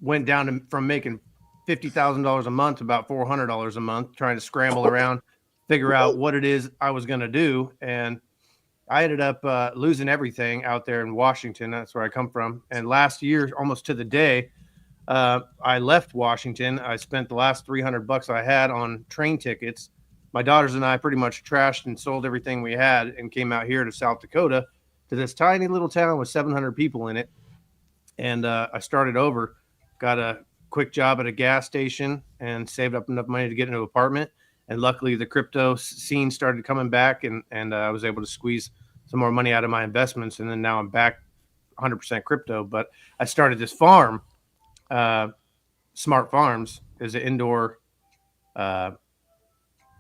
S6: went down from making $50,000 a month to about $400 a month, trying to scramble around, figure out what it is I was going to do, and I ended up losing everything out there in Washington. That's where I come from. And last year, almost to the day, I left Washington. I spent the last $300 I had on train tickets. My daughters and I pretty much trashed and sold everything we had and came out here to South Dakota to this tiny little town with 700 people in it. And I started over, got a quick job at a gas station and saved up enough money to get into an apartment. And luckily, the crypto scene started coming back, and I was able to squeeze some more money out of my investments. And then now I'm back 100% crypto. But I started this farm, Smart Farms, is an indoor,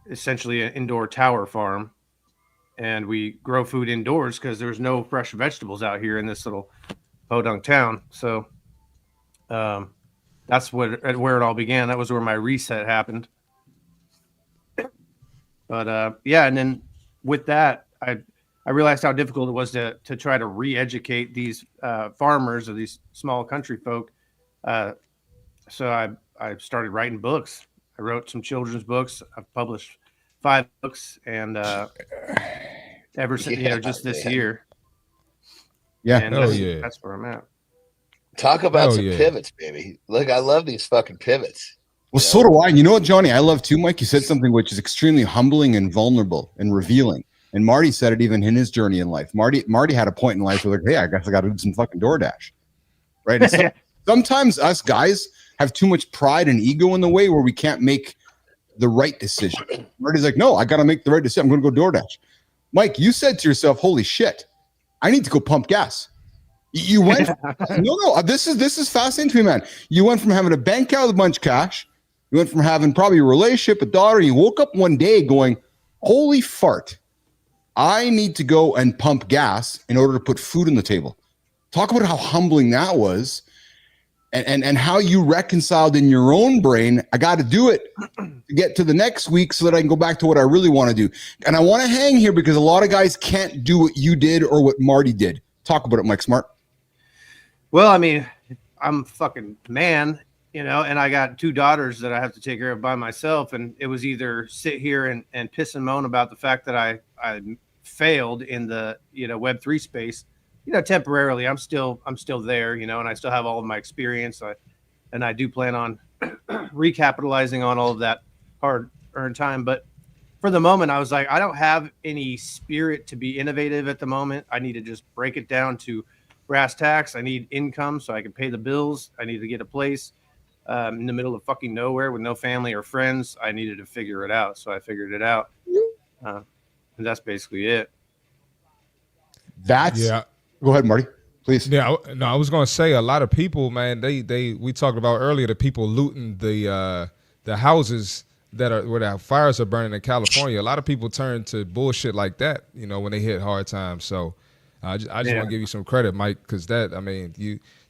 S6: essentially an indoor tower farm. And we grow food indoors because there's no fresh vegetables out here in this little podunk town. So that's where it all began. That was where my reset happened. But yeah, and then with that, I realized how difficult it was to try to re-educate these farmers or these small country folk. So I started writing books. I wrote some children's books. I've published 5 books, and ever since just this year.
S1: Yeah,
S6: and that's where I'm at.
S5: Talk about some pivots, baby. Look, I love these fucking pivots.
S1: Well, so do I. And you know what, Johnny, I love too, Mike? You said something which is extremely humbling and vulnerable and revealing. And Marty said it even in his journey in life. Marty had a point in life where, like, hey, I guess I got to do some fucking DoorDash. Right? And sometimes us guys have too much pride and ego in the way where we can't make the right decision. Marty's like, no, I got to make the right decision. I'm going to go DoorDash. Mike, you said to yourself, holy shit, I need to go pump gas. You went, no, this is fascinating to me, man. You went from having a bank account with a bunch of cash. You went from having probably a relationship, a daughter. You woke up one day going, holy fart, I need to go and pump gas in order to put food on the table. Talk about how humbling that was and how you reconciled in your own brain. I got to do it to get to the next week so that I can go back to what I really want to do. And I want to hang here because a lot of guys can't do what you did or what Marty did. Talk about it, Mike Smart.
S6: Well, I mean, I'm a fucking man, and I got 2 daughters that I have to take care of by myself. And it was either sit here and piss and moan about the fact that I failed in the, Web3 space, temporarily. I'm still there, and I still have all of my experience. I do plan on recapitalizing on all of that hard earned time. But for the moment, I was like, I don't have any spirit to be innovative at the moment. I need to just break it down to brass tacks. I need income so I can pay the bills. I need to get a place in the middle of fucking nowhere with no family or friends. I needed to figure it out. So I figured it out. And that's basically it.
S1: Go ahead, Marty, please.
S3: Yeah, no, I was going to say a lot of people, man, we talked about earlier, the people looting the houses where the fires are burning in California. A lot of people turn to bullshit like that, when they hit hard times. So I just want to give you some credit, Mike, because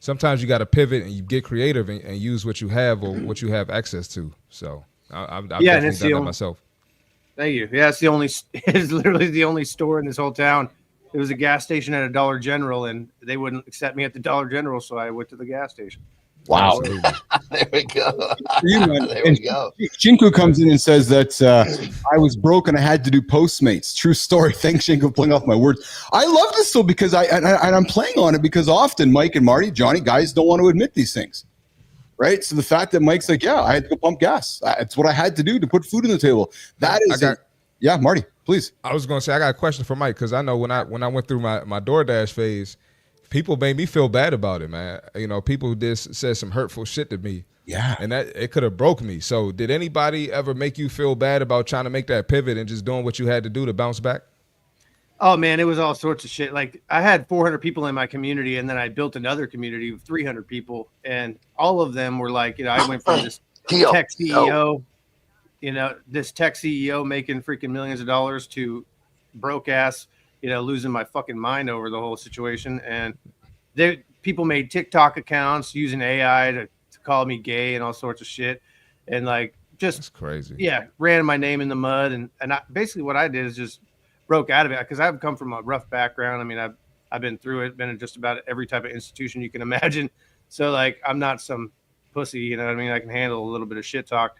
S3: sometimes you got to pivot and you get creative and use what you have or what you have access to. So I've definitely done that myself.
S6: Thank you. Yeah, it's literally the only store in this whole town. It was a gas station at a Dollar General, and they wouldn't accept me at the Dollar General, so I went to the gas station.
S1: Wow.
S5: There we go.
S1: You, man.
S5: There
S1: And
S5: we go.
S1: Shinku comes in and says that I was broke and I had to do Postmates. True story. Thanks, Shinku, for playing off my words. I love this though because I'm playing on it because often Mike and Marty, Johnny, guys don't want to admit these things, right? So the fact that Mike's like, yeah, I had to go pump gas. It's what I had to do to put food on the table. That is, yeah, Marty, please.
S3: I was gonna say I got a question for Mike because I know when I went through my DoorDash phase, people made me feel bad about it, man. You know, people just said some hurtful shit to me.
S1: Yeah.
S3: And that it could have broke me. So did anybody ever make you feel bad about trying to make that pivot and just doing what you had to do to bounce back?
S6: Oh man, it was all sorts of shit. Like I had 400 people in my community, and then I built another community of 300 people, and all of them were like, I went from this tech CEO, this tech CEO making freaking millions of dollars to broke ass, losing my fucking mind over the whole situation. And people made TikTok accounts using AI to call me gay and all sorts of shit, and like just
S3: That's crazy.
S6: Yeah, ran my name in the mud, and basically what I did is just broke out of it because I've come from a rough background. I mean, I've been through it, been in just about every type of institution you can imagine. So like, I'm not some pussy, you know what I mean? I can handle a little bit of shit talk.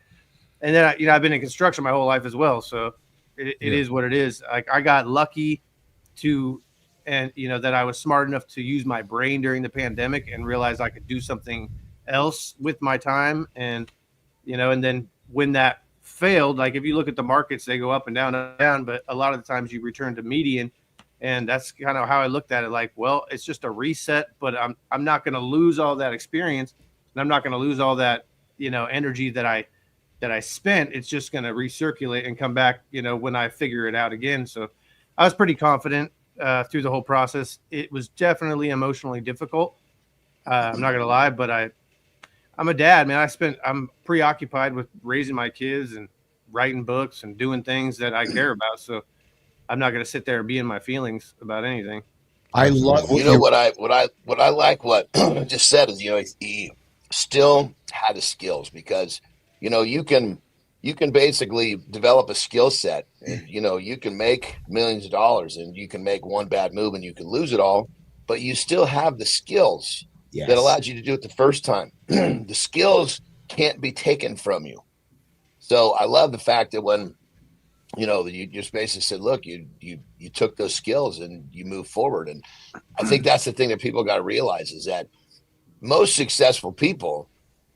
S6: And then I've been in construction my whole life as well. So it is what it is. Like I got lucky that I was smart enough to use my brain during the pandemic and realize I could do something else with my time. And then when that failed, like if you look at the markets, they go up and down, but a lot of the times you return to median. And that's kind of how I looked at it. Like, well, it's just a reset, but I'm not going to lose all that experience, and I'm not going to lose all that, energy that I spent. It's just going to recirculate and come back, when I figure it out again. So I was pretty confident through the whole process. It was definitely emotionally difficult. I'm not going to lie, but I'm a dad, man. I'm preoccupied with raising my kids and writing books and doing things that I care about. So I'm not going to sit there and be in my feelings about anything.
S1: I love
S5: what I like what I just said is, he still had the skills because, you can basically develop a skill set and, you can make millions of dollars and you can make one bad move and you can lose it all, but you still have the skills that allowed you to do it the first time. The skills can't be taken from you. So I love the fact that when, you just basically said, look, you took those skills and you move forward. And I think that's the thing that people got to realize is that most successful people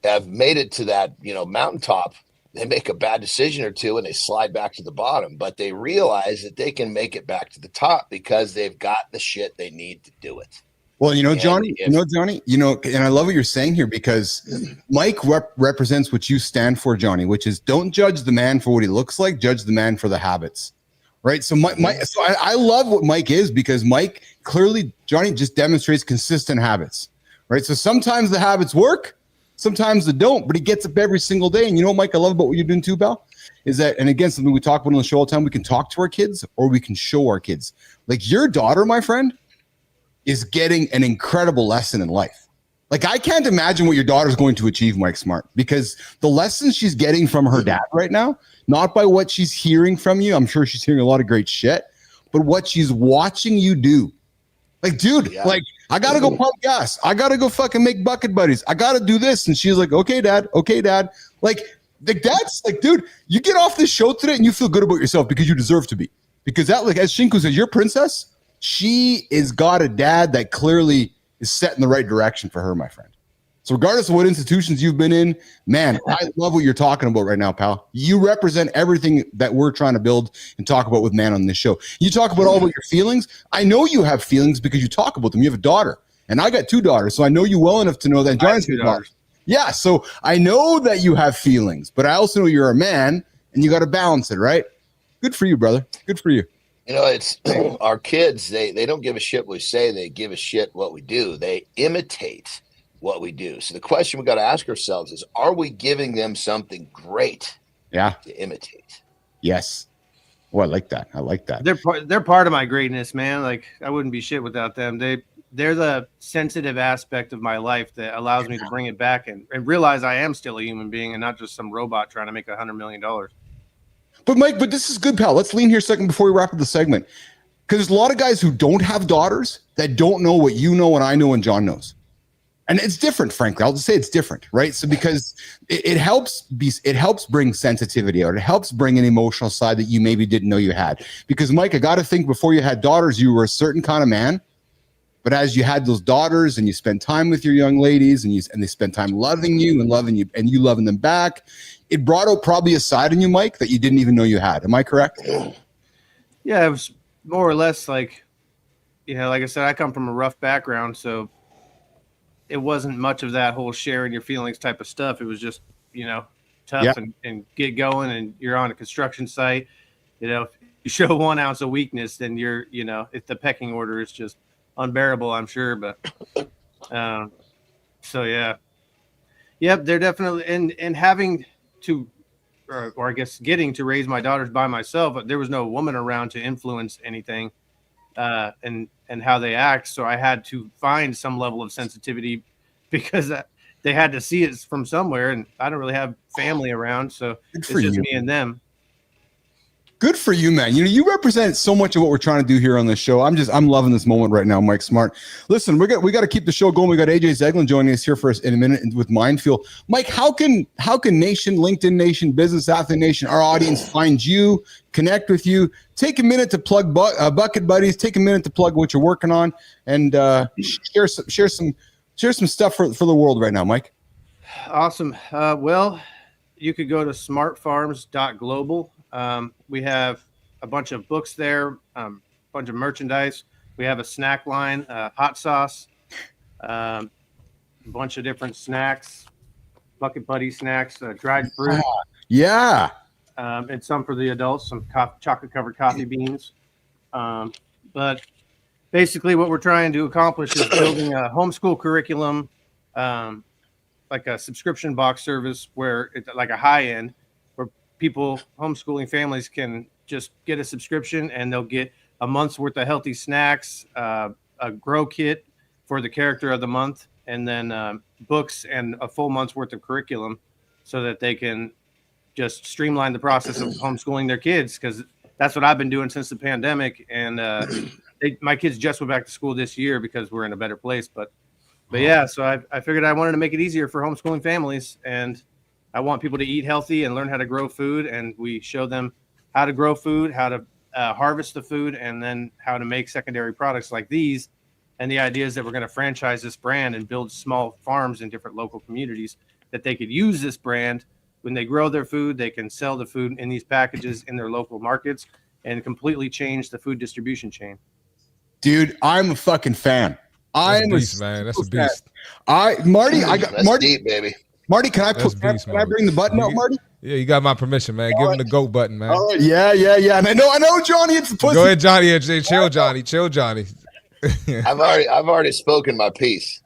S5: have made it to that, mountaintop. They make a bad decision or two and they slide back to the bottom, but they realize that they can make it back to the top because they've got the shit they need to do it.
S1: Well, Johnny, and I love what you're saying here because Mike represents what you stand for, Johnny, which is don't judge the man for what he looks like, judge the man for the habits, right? So I love what Mike is because Mike clearly, Johnny just demonstrates consistent habits, right? So sometimes the habits work, sometimes they don't, but he gets up every single day. And Mike, I love about what you're doing too, Bal, is that, and again, something we talk about on the show all the time, we can talk to our kids or we can show our kids. Like your daughter, my friend, is getting an incredible lesson in life. Like I can't imagine what your daughter's going to achieve, Mike Smart, because the lessons she's getting from her dad right now, not by what she's hearing from you. I'm sure she's hearing a lot of great shit, but what she's watching you do. Like, dude, like I got to go pump gas. I got to go fucking make bucket buddies. I got to do this. And she's like, okay, dad. Like that's like, dude, you get off this show today and you feel good about yourself because you deserve to be, because that, like, as Shinku says, your princess, she is got a dad that clearly is set in the right direction for her, my friend. So regardless of what institutions you've been in, man, I love what you're talking about right now, pal. You represent everything that we're trying to build and talk about with man on this show. You talk about all about your feelings. I know you have feelings because you talk about them. You have a daughter, and I got 2 daughters, so I know you well enough to know that Johnny's 2 daughters. Yeah, so I know that you have feelings, but I also know you're a man, and you got to balance it, right? Good for you, brother. Good for you.
S5: It's our kids, they don't give a shit what we say. They give a shit what we do. They imitate what we do. So the question we got to ask ourselves is, are we giving them something great to imitate?
S1: Yes. Oh, I like that. I like that.
S6: They're part of my greatness, man. Like I wouldn't be shit without them. They're the sensitive aspect of my life that allows me to bring it back and realize I am still a human being and not just some robot trying to make $100 million.
S1: But Mike, this is good, pal. Let's lean here a second before we wrap up the segment. Because there's a lot of guys who don't have daughters that don't know what you know and I know and John knows. And it's different, frankly. I'll just say it's different, right? So because it helps bring sensitivity out. It helps bring an emotional side that you maybe didn't know you had. Because Mike, I got to think before you had daughters, you were a certain kind of man. But as you had those daughters and you spend time with your young ladies and they spend time loving you and you loving them back, it brought out probably a side in you, Mike, that you didn't even know you had. Am I correct?
S6: Yeah, it was more or less like, like I said, I come from a rough background, so it wasn't much of that whole sharing your feelings type of stuff. It was just, tough and get going, and you're on a construction site. If you show 1 ounce of weakness, then you're, if the pecking order is just unbearable, I'm sure. But so yeah. Yep, they're definitely and having to or I guess getting to raise my daughters by myself, but there was no woman around to influence anything and how they act. So I had to find some level of sensitivity because they had to see it from somewhere, and I don't really have family around, so it's just me and them.
S1: Good for you, man. You represent so much of what we're trying to do here on this show. I'm loving this moment right now, Mike Smart. Listen, we got to keep the show going. We got AJ Zeglin joining us here for us in a minute with Mindfuel. Mike, how can Nation, LinkedIn Nation, Business Athlete Nation, our audience find you, connect with you? Take a minute to plug Bucket Buddies. Take a minute to plug what you're working on, and share some stuff for the world right now, Mike.
S6: Awesome. Well, you could go to smartfarms.global. We have a bunch of books there, a bunch of merchandise. We have a snack line, hot sauce, a bunch of different snacks, Bucket Buddy snacks, dried fruit.
S1: Yeah.
S6: And some for the adults, some chocolate-covered coffee beans. But basically what we're trying to accomplish is building a homeschool curriculum, like a subscription box service where it's like a high-end, people, homeschooling families can just get a subscription and they'll get a month's worth of healthy snacks, a grow kit for the character of the month, and then books and a full month's worth of curriculum so that they can just streamline the process of homeschooling their kids. Because that's what I've been doing since the pandemic. And my kids just went back to school this year because we're in a better place. But yeah, so I figured I wanted to make it easier for homeschooling families, and I want people to eat healthy and learn how to grow food. And we show them how to grow food, how to harvest the food, and then how to make secondary products like these. And the idea is that we're going to franchise this brand and build small farms in different local communities that they could use this brand. When they grow their food, they can sell the food in these packages in their local markets and completely change the food distribution chain.
S1: Dude, I'm a fucking fan.
S3: That's a beast, man. That's a beast.
S1: Marty,
S5: That's
S1: Marty,
S5: deep, baby.
S1: Marty, can I bring the button out, Marty?
S3: Yeah, you got my permission, man. Give him the GOAT button, man.
S1: All right. Yeah. And I know, Johnny, it's the pussy.
S3: Go ahead, Johnny. Chill, Johnny.
S5: I've already spoken my piece.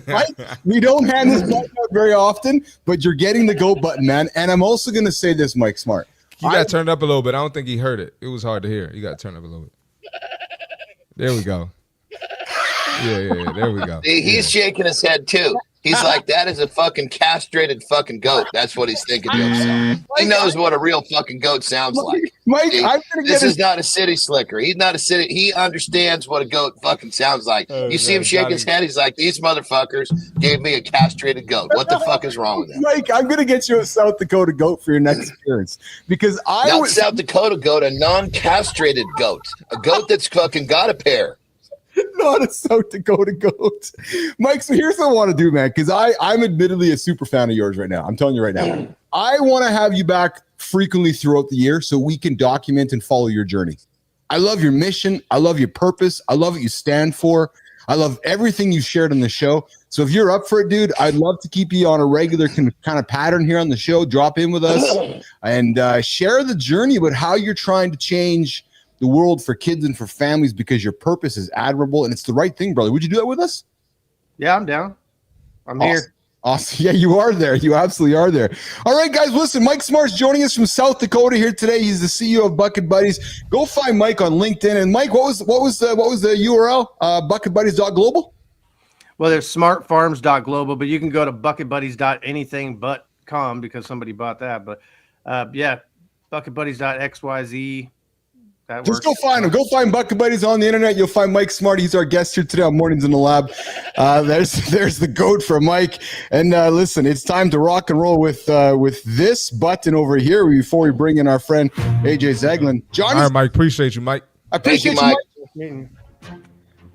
S1: Right? We don't hand this button out very often, but you're getting the GOAT button, man. And I'm also going to say this, Mike Smart.
S3: You got to turn it up a little bit. I don't think he heard it. It was hard to hear. You got to turn it up a little bit. There we go. Yeah. There we go.
S5: See, he's shaking his head too. He's like, that is a fucking castrated fucking goat. That's what he's thinking to himself. He knows what a real fucking goat sounds like.
S1: Mike,
S5: See, this is not a city slicker. He's not a city. He understands what a goat fucking sounds like. You see him shake his head. He's like, these motherfuckers gave me a castrated goat. What the fuck is wrong with them?
S1: Mike, I'm going to get you a South Dakota goat for your next appearance because
S5: Not South Dakota goat, a non-castrated goat. A goat that's fucking got a pair.
S1: Not a South Dakota goat. Mike, so here's what I want to do, man, because I'm admittedly a super fan of yours right now. I'm telling you right now. I want to have you back frequently throughout the year so we can document and follow your journey. I love your mission. I love your purpose. I love what you stand for. I love everything you shared on the show. So if you're up for it, dude, I'd love to keep you on a regular kind of pattern here on the show. Drop in with us and share the journey about how you're trying to change the world for kids and for families, because your purpose is admirable and it's the right thing, brother. Would you do that with us?
S6: Yeah, I'm down. I'm here.
S1: Awesome. Yeah, you are there. You absolutely are there. All right, guys, listen, Mike Smart's joining us from South Dakota here today. He's the CEO of Bucket Buddies. Go find Mike on LinkedIn. And Mike, what was the URL? Bucketbuddies.global?
S6: Well, there's smartfarms.global, but you can go to bucketbuddies.anythingbut.com because somebody bought that. But yeah, bucketbuddies.xyz. That
S1: Just
S6: works.
S1: go find him. Go find Bucket Buddies on the internet. You'll find Mike Smart. He's our guest here today on Mornings in the Lab. There's the goat for Mike. And listen, it's time to rock and roll with this button over here before we bring in our friend AJ Zeglin. Johnny,
S3: All right, Mike. Appreciate you, Mike.
S1: I appreciate
S5: Thank
S1: you,
S5: you,
S1: Mike.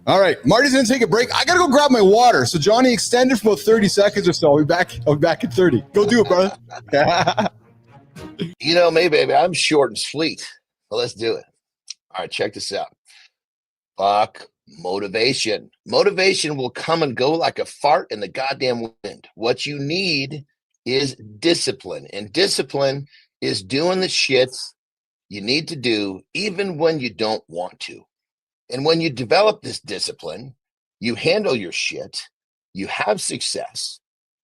S1: All right, Marty's gonna take a break. I gotta go grab my water. So Johnny, extend it for about 30 seconds or so. I'll be back in 30. Go do it, brother.
S5: You know me, baby. I'm short and sweet. Well, let's do it. All right, check this out. Fuck motivation. Motivation will come and go like a fart in the goddamn wind. What you need is discipline. And discipline is doing the shit you need to do even when you don't want to. And when you develop this discipline, you handle your shit, you have success,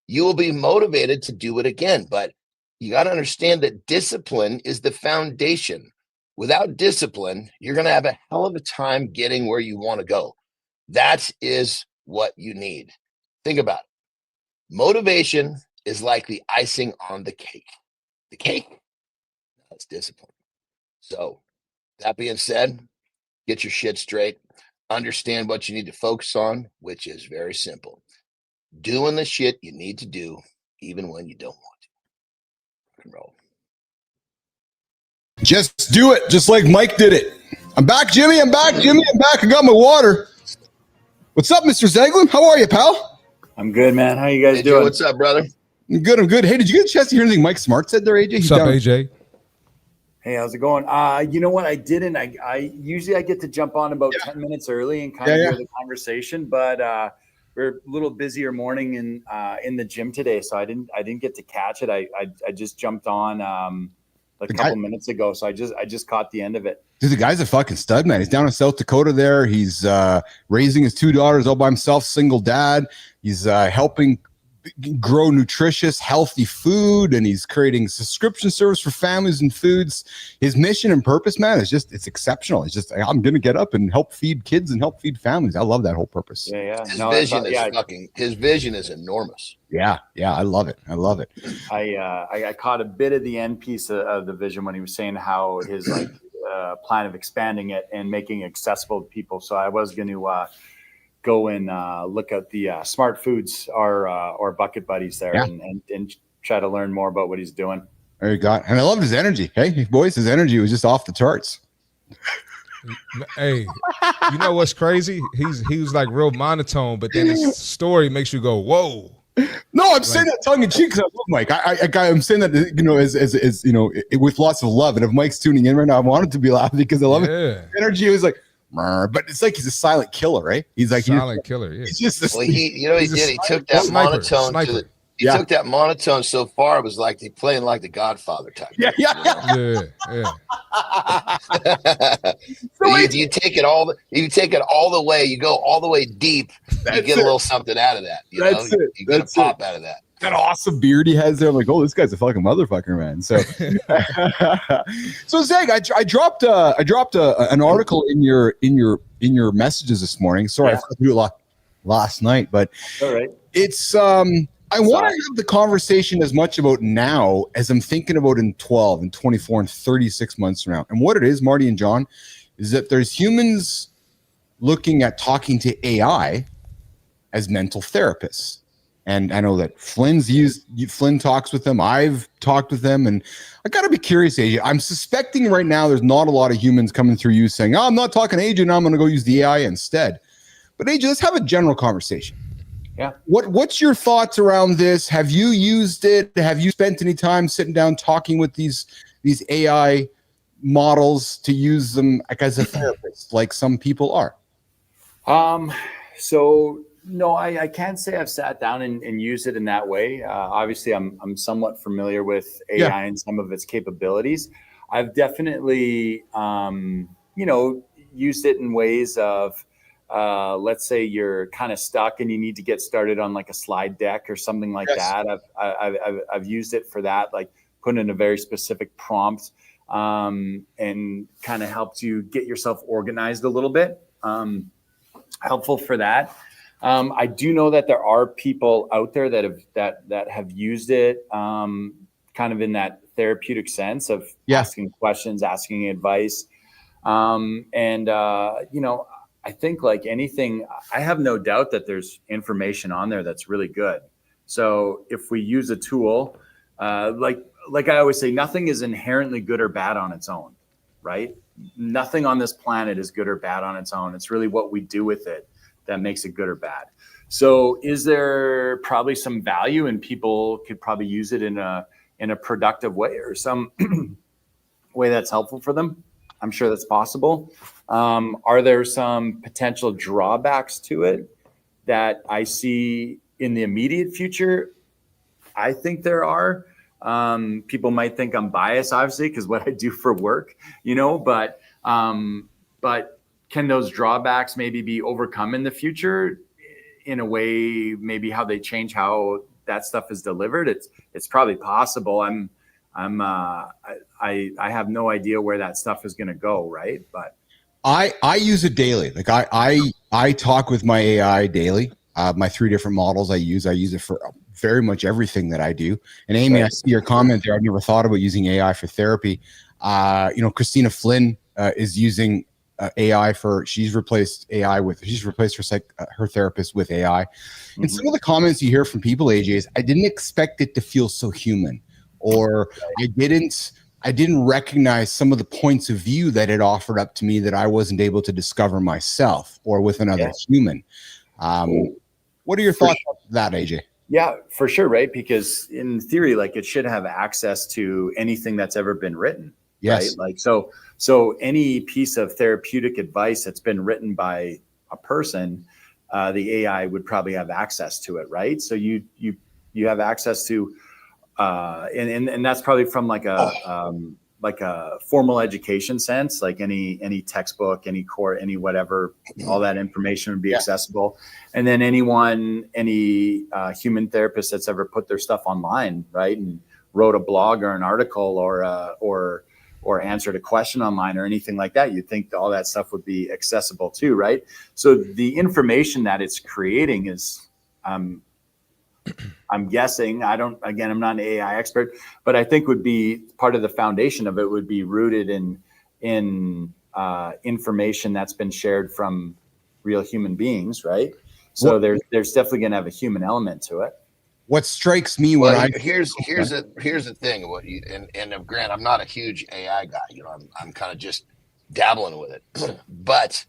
S5: you will be motivated to do it again. But you got to understand that discipline is the foundation. Without discipline, you're going to have a hell of a time getting where you want to go. That is what you need. Think about it. Motivation is like the icing on the cake. The cake, that's discipline. So that being said, get your shit straight. Understand what you need to focus on, which is very simple. Doing the shit you need to do, even when you don't want to. Rock and roll.
S1: Just do it, just like Mike did it. I'm back, Jimmy. I'm back. I got my water. What's up, Mr. Zeglin? How are you, pal?
S7: I'm good, man. How you guys
S5: Hey,
S7: doing?
S5: Joe, what's up, brother?
S1: I'm good. Hey, did you get a chance to hear anything Mike Smart said there, AJ?
S3: What's up, AJ?
S7: Hey, how's it going? You know what? I didn't. I usually get to jump on about 10 minutes early and kind of hear the conversation, but we're a little busier morning in the gym today, so I didn't get to catch it. I just jumped on a couple minutes ago, so I just caught the end of it.
S1: Dude, the guy's a fucking stud, man. He's down in South Dakota there. He's raising his 2 daughters all by himself, single dad. He's helping grow nutritious, healthy food, and he's creating subscription service for families and foods. His mission and purpose, man, it's exceptional. It's just, I'm going to get up and help feed kids and help feed families. I love that whole purpose.
S7: Yeah.
S5: His vision is enormous.
S1: Yeah. I love it.
S7: I caught a bit of the end piece of the vision when he was saying how his plan of expanding it and making it accessible to people. So I was going to go and look at the Smart Foods, our Bucket Buddies there, and try to learn more about what he's doing.
S1: There you go. And I loved his energy. Hey, boys, his energy was just off the charts.
S3: Hey, you know what's crazy? He was like real monotone, but then his story makes you go, whoa.
S1: No, I'm saying that tongue in cheek because I love Mike. I'm saying that, as with lots of love. And if Mike's tuning in right now, I want him to be laughing because I love it. Energy was like, but it's like he's a silent killer, right? He's like
S3: silent killer. Yeah.
S1: He's just this.
S5: Well, he took that monotone to the. He took that monotone so far. It was like he playing like the Godfather type.
S1: Yeah.
S5: You take it all. You take it all the way. You go all the way deep. You get a little something out of that. You get a pop out of that.
S1: That awesome beard he has there. I'm like, oh, this guy's a fucking motherfucker, man. So, so Zeg, I dropped an article in your messages this morning. Sorry, I forgot to do it last night, but
S7: all right.
S1: It's I want to have the conversation as much about now as I'm thinking about in 12 and 24 and 36 months from now. And what it is, Marty and John, is that there's humans looking at talking to AI as mental therapists. And I know that Flynn talks with them. I've talked with them. And I got to be curious, AJ. I'm suspecting right now there's not a lot of humans coming through you saying, oh, I'm not talking to AJ, now I'm going to go use the AI instead. But AJ, let's have a general conversation.
S7: Yeah.
S1: What's your thoughts around this? Have you used it? Have you spent any time sitting down talking with these AI models to use them as a therapist, like some people are?
S7: So no, I can't say I've sat down and used it in that way. Obviously, I'm somewhat familiar with AI and some of its capabilities. I've definitely, used it in ways of, let's say you're kind of stuck and you need to get started on like a slide deck or something like that. I've used it for that, like put in a very specific prompt and kind of helped you get yourself organized a little bit. Helpful for that. I do know that there are people out there that have used it kind of in that therapeutic sense of asking questions, asking advice. You know, I think like anything, I have no doubt that there's information on there that's really good. So if we use a tool, like I always say, nothing is inherently good or bad on its own, right? Nothing on this planet is good or bad on its own. It's really what we do with it that makes it good or bad. So is there probably some value, and people could probably use it in a productive way or some way that's helpful for them? I'm sure that's possible. Are there some potential drawbacks to it that I see in the immediate future? I think there are. People might think I'm biased, obviously, because what I do for work, you know, but can those drawbacks maybe be overcome in the future in a way, maybe how they change how that stuff is delivered? It's probably possible. I have no idea where that stuff is going to go, right? But
S1: I use it daily. Like I talk with my AI daily. My 3 different models I use it for very much everything that I do. And Amy, I see your comment there. I've never thought about using AI for therapy. You know, Christina Flynn is using AI she's replaced her therapist with AI. Mm-hmm. And some of the comments you hear from people, AJ, is I didn't expect it to feel so human, or I didn't recognize some of the points of view that it offered up to me that I wasn't able to discover myself or with another human. What are your thoughts on that, AJ?
S7: Yeah, for sure, right? Because in theory, like, it should have access to anything that's ever been written.
S1: Yes.
S7: Right? Like, so any piece of therapeutic advice that's been written by a person, the AI would probably have access to it, right? So you have access to, and that's probably from like a formal education sense, like any textbook, any core, any whatever, all that information would be accessible. And then any human therapist that's ever put their stuff online, right, and wrote a blog or an article or answered a question online or anything like that, you'd think all that stuff would be accessible too, right? So the information that it's creating is, I'm guessing, I'm not an AI expert, but I think would be part of the foundation of it would be rooted in information that's been shared from real human beings, right? So there's definitely going to have a human element to it.
S1: What strikes me
S5: here's the thing. And Grant, I'm not a huge AI guy. You know, I'm kind of just dabbling with it. But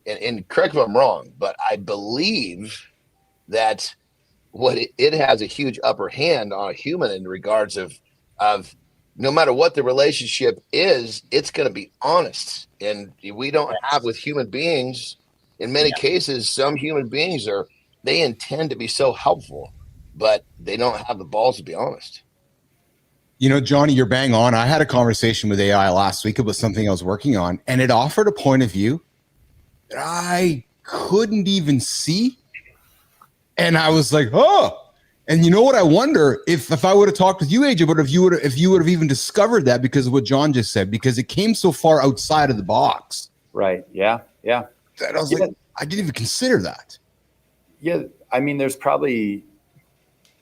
S5: and correct me if I'm wrong, but I believe that it has a huge upper hand on a human in regards of no matter what the relationship is, it's going to be honest. And we don't have with human beings, in many cases, some human beings they intend to be so helpful, but they don't have the balls to be honest.
S1: You know, Johnny, you're bang on. I had a conversation with AI last week about something I was working on, and it offered a point of view that I couldn't even see. And I was like, oh. And you know what? I wonder if I would have talked with you, AJ, but if you would have even discovered that because of what John just said, because it came so far outside of the box.
S7: Right. Yeah. Yeah.
S1: That I was like, I didn't even consider that.
S7: Yeah. I mean, there's probably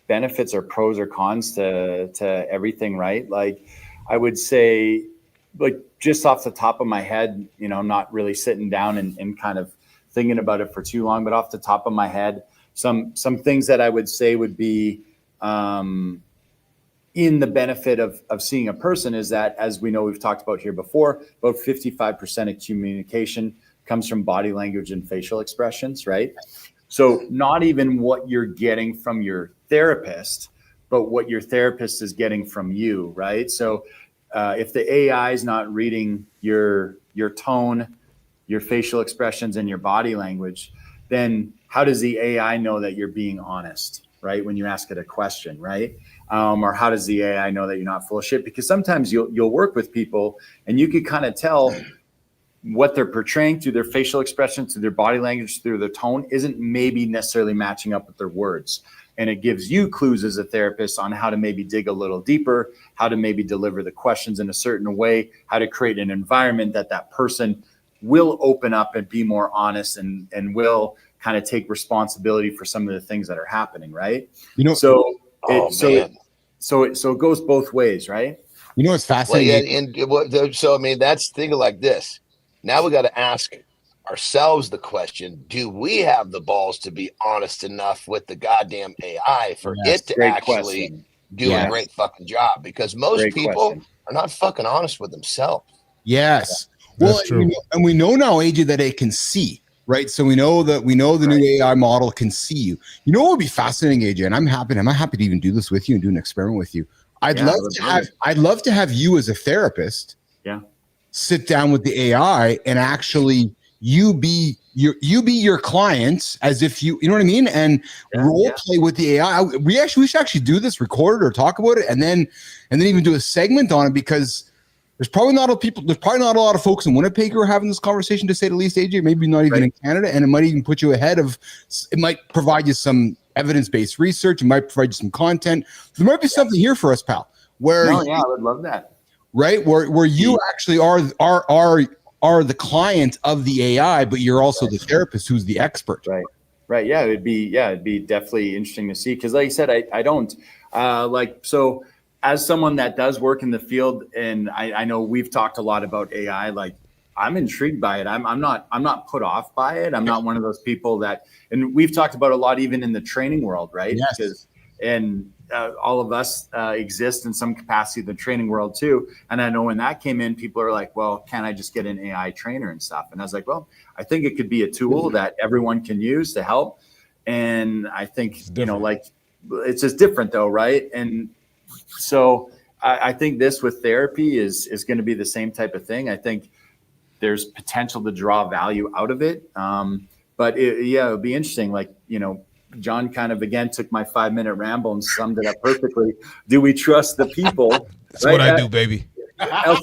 S7: benefits or pros or cons to everything, right? Like, I would say, like, just off the top of my head, you know, I'm not really sitting down and kind of thinking about it for too long, but off the top of my head, some things that I would say would be in the benefit of seeing a person is that, as we know, we've talked about here before, about 55% of communication comes from body language and facial expressions, right? So not even what you're getting from your therapist, but what your therapist is getting from you, right? So if the AI is not reading your tone, your facial expressions, and your body language, then how does the AI know that you're being honest, right? When you ask it a question, right? Or how does the AI know that you're not full of shit? Because sometimes you'll work with people and you can kind of tell what they're portraying through their facial expressions, through their body language, through their tone isn't maybe necessarily matching up with their words. And it gives you clues as a therapist on how to maybe dig a little deeper, how to maybe deliver the questions in a certain way, how to create an environment that person will open up and be more honest and will kind of take responsibility for some of the things that are happening, right? You know, so it goes both ways, right?
S1: You know, it's
S5: Well,
S1: fascinating.
S5: yeah, so I mean, that's thinking like this. Now we got to ask ourselves the question: do we have the balls to be honest enough with the goddamn AI for it to
S7: Great
S5: actually
S7: question.
S5: do
S1: Yeah.
S5: a great fucking job? Because most
S7: Great
S5: people
S7: question.
S5: are not fucking honest with themselves.
S1: Yes.
S3: That's
S1: Well,
S3: true.
S1: and we know now, AJ, that it can see, right? So we know the new AI model can see you. You know what would be fascinating, AJ? And I'm happy to even do this with you and do an experiment with you. I'd
S7: Yeah, I
S1: love
S7: would
S1: to
S7: love
S1: have
S7: it.
S1: I'd love to have you as a therapist
S7: Yeah.
S1: sit down with the AI and actually you be your client as if you know what I mean, and role play with the AI. We should actually do this, record it or talk about it, and then even do a segment on it, because there's probably not a lot of folks in Winnipeg who are having this conversation, to say the least, AJ, maybe not even in Canada, and it might even put you ahead of, it might provide you some evidence-based research, it might provide you some content. There might be something here for us, pal, where
S7: I would love that.
S1: Right, where you actually are the client of the AI, but you're also the therapist who's the expert.
S7: Right. Yeah, it'd be definitely interesting to see, because like you said, I don't so as someone that does work in the field, and I know we've talked a lot about AI, like I'm intrigued by it. I'm not put off by it. I'm not one of those people that, and we've talked about a lot even in the training world, right?
S1: Yes.
S7: Because all of us exist in some capacity in the training world too. And I know when that came in, people are like, well, can't I just get an AI trainer and stuff? And I was like, well, I think it could be a tool that everyone can use to help. And I think, it's just different though, right? And so I think this with therapy is going to be the same type of thing. I think there's potential to draw value out of it. But it'll be interesting. Like, John kind of, again, took my 5-minute ramble and summed it up perfectly. Do we trust the people?
S3: That's what I do, baby.
S7: Else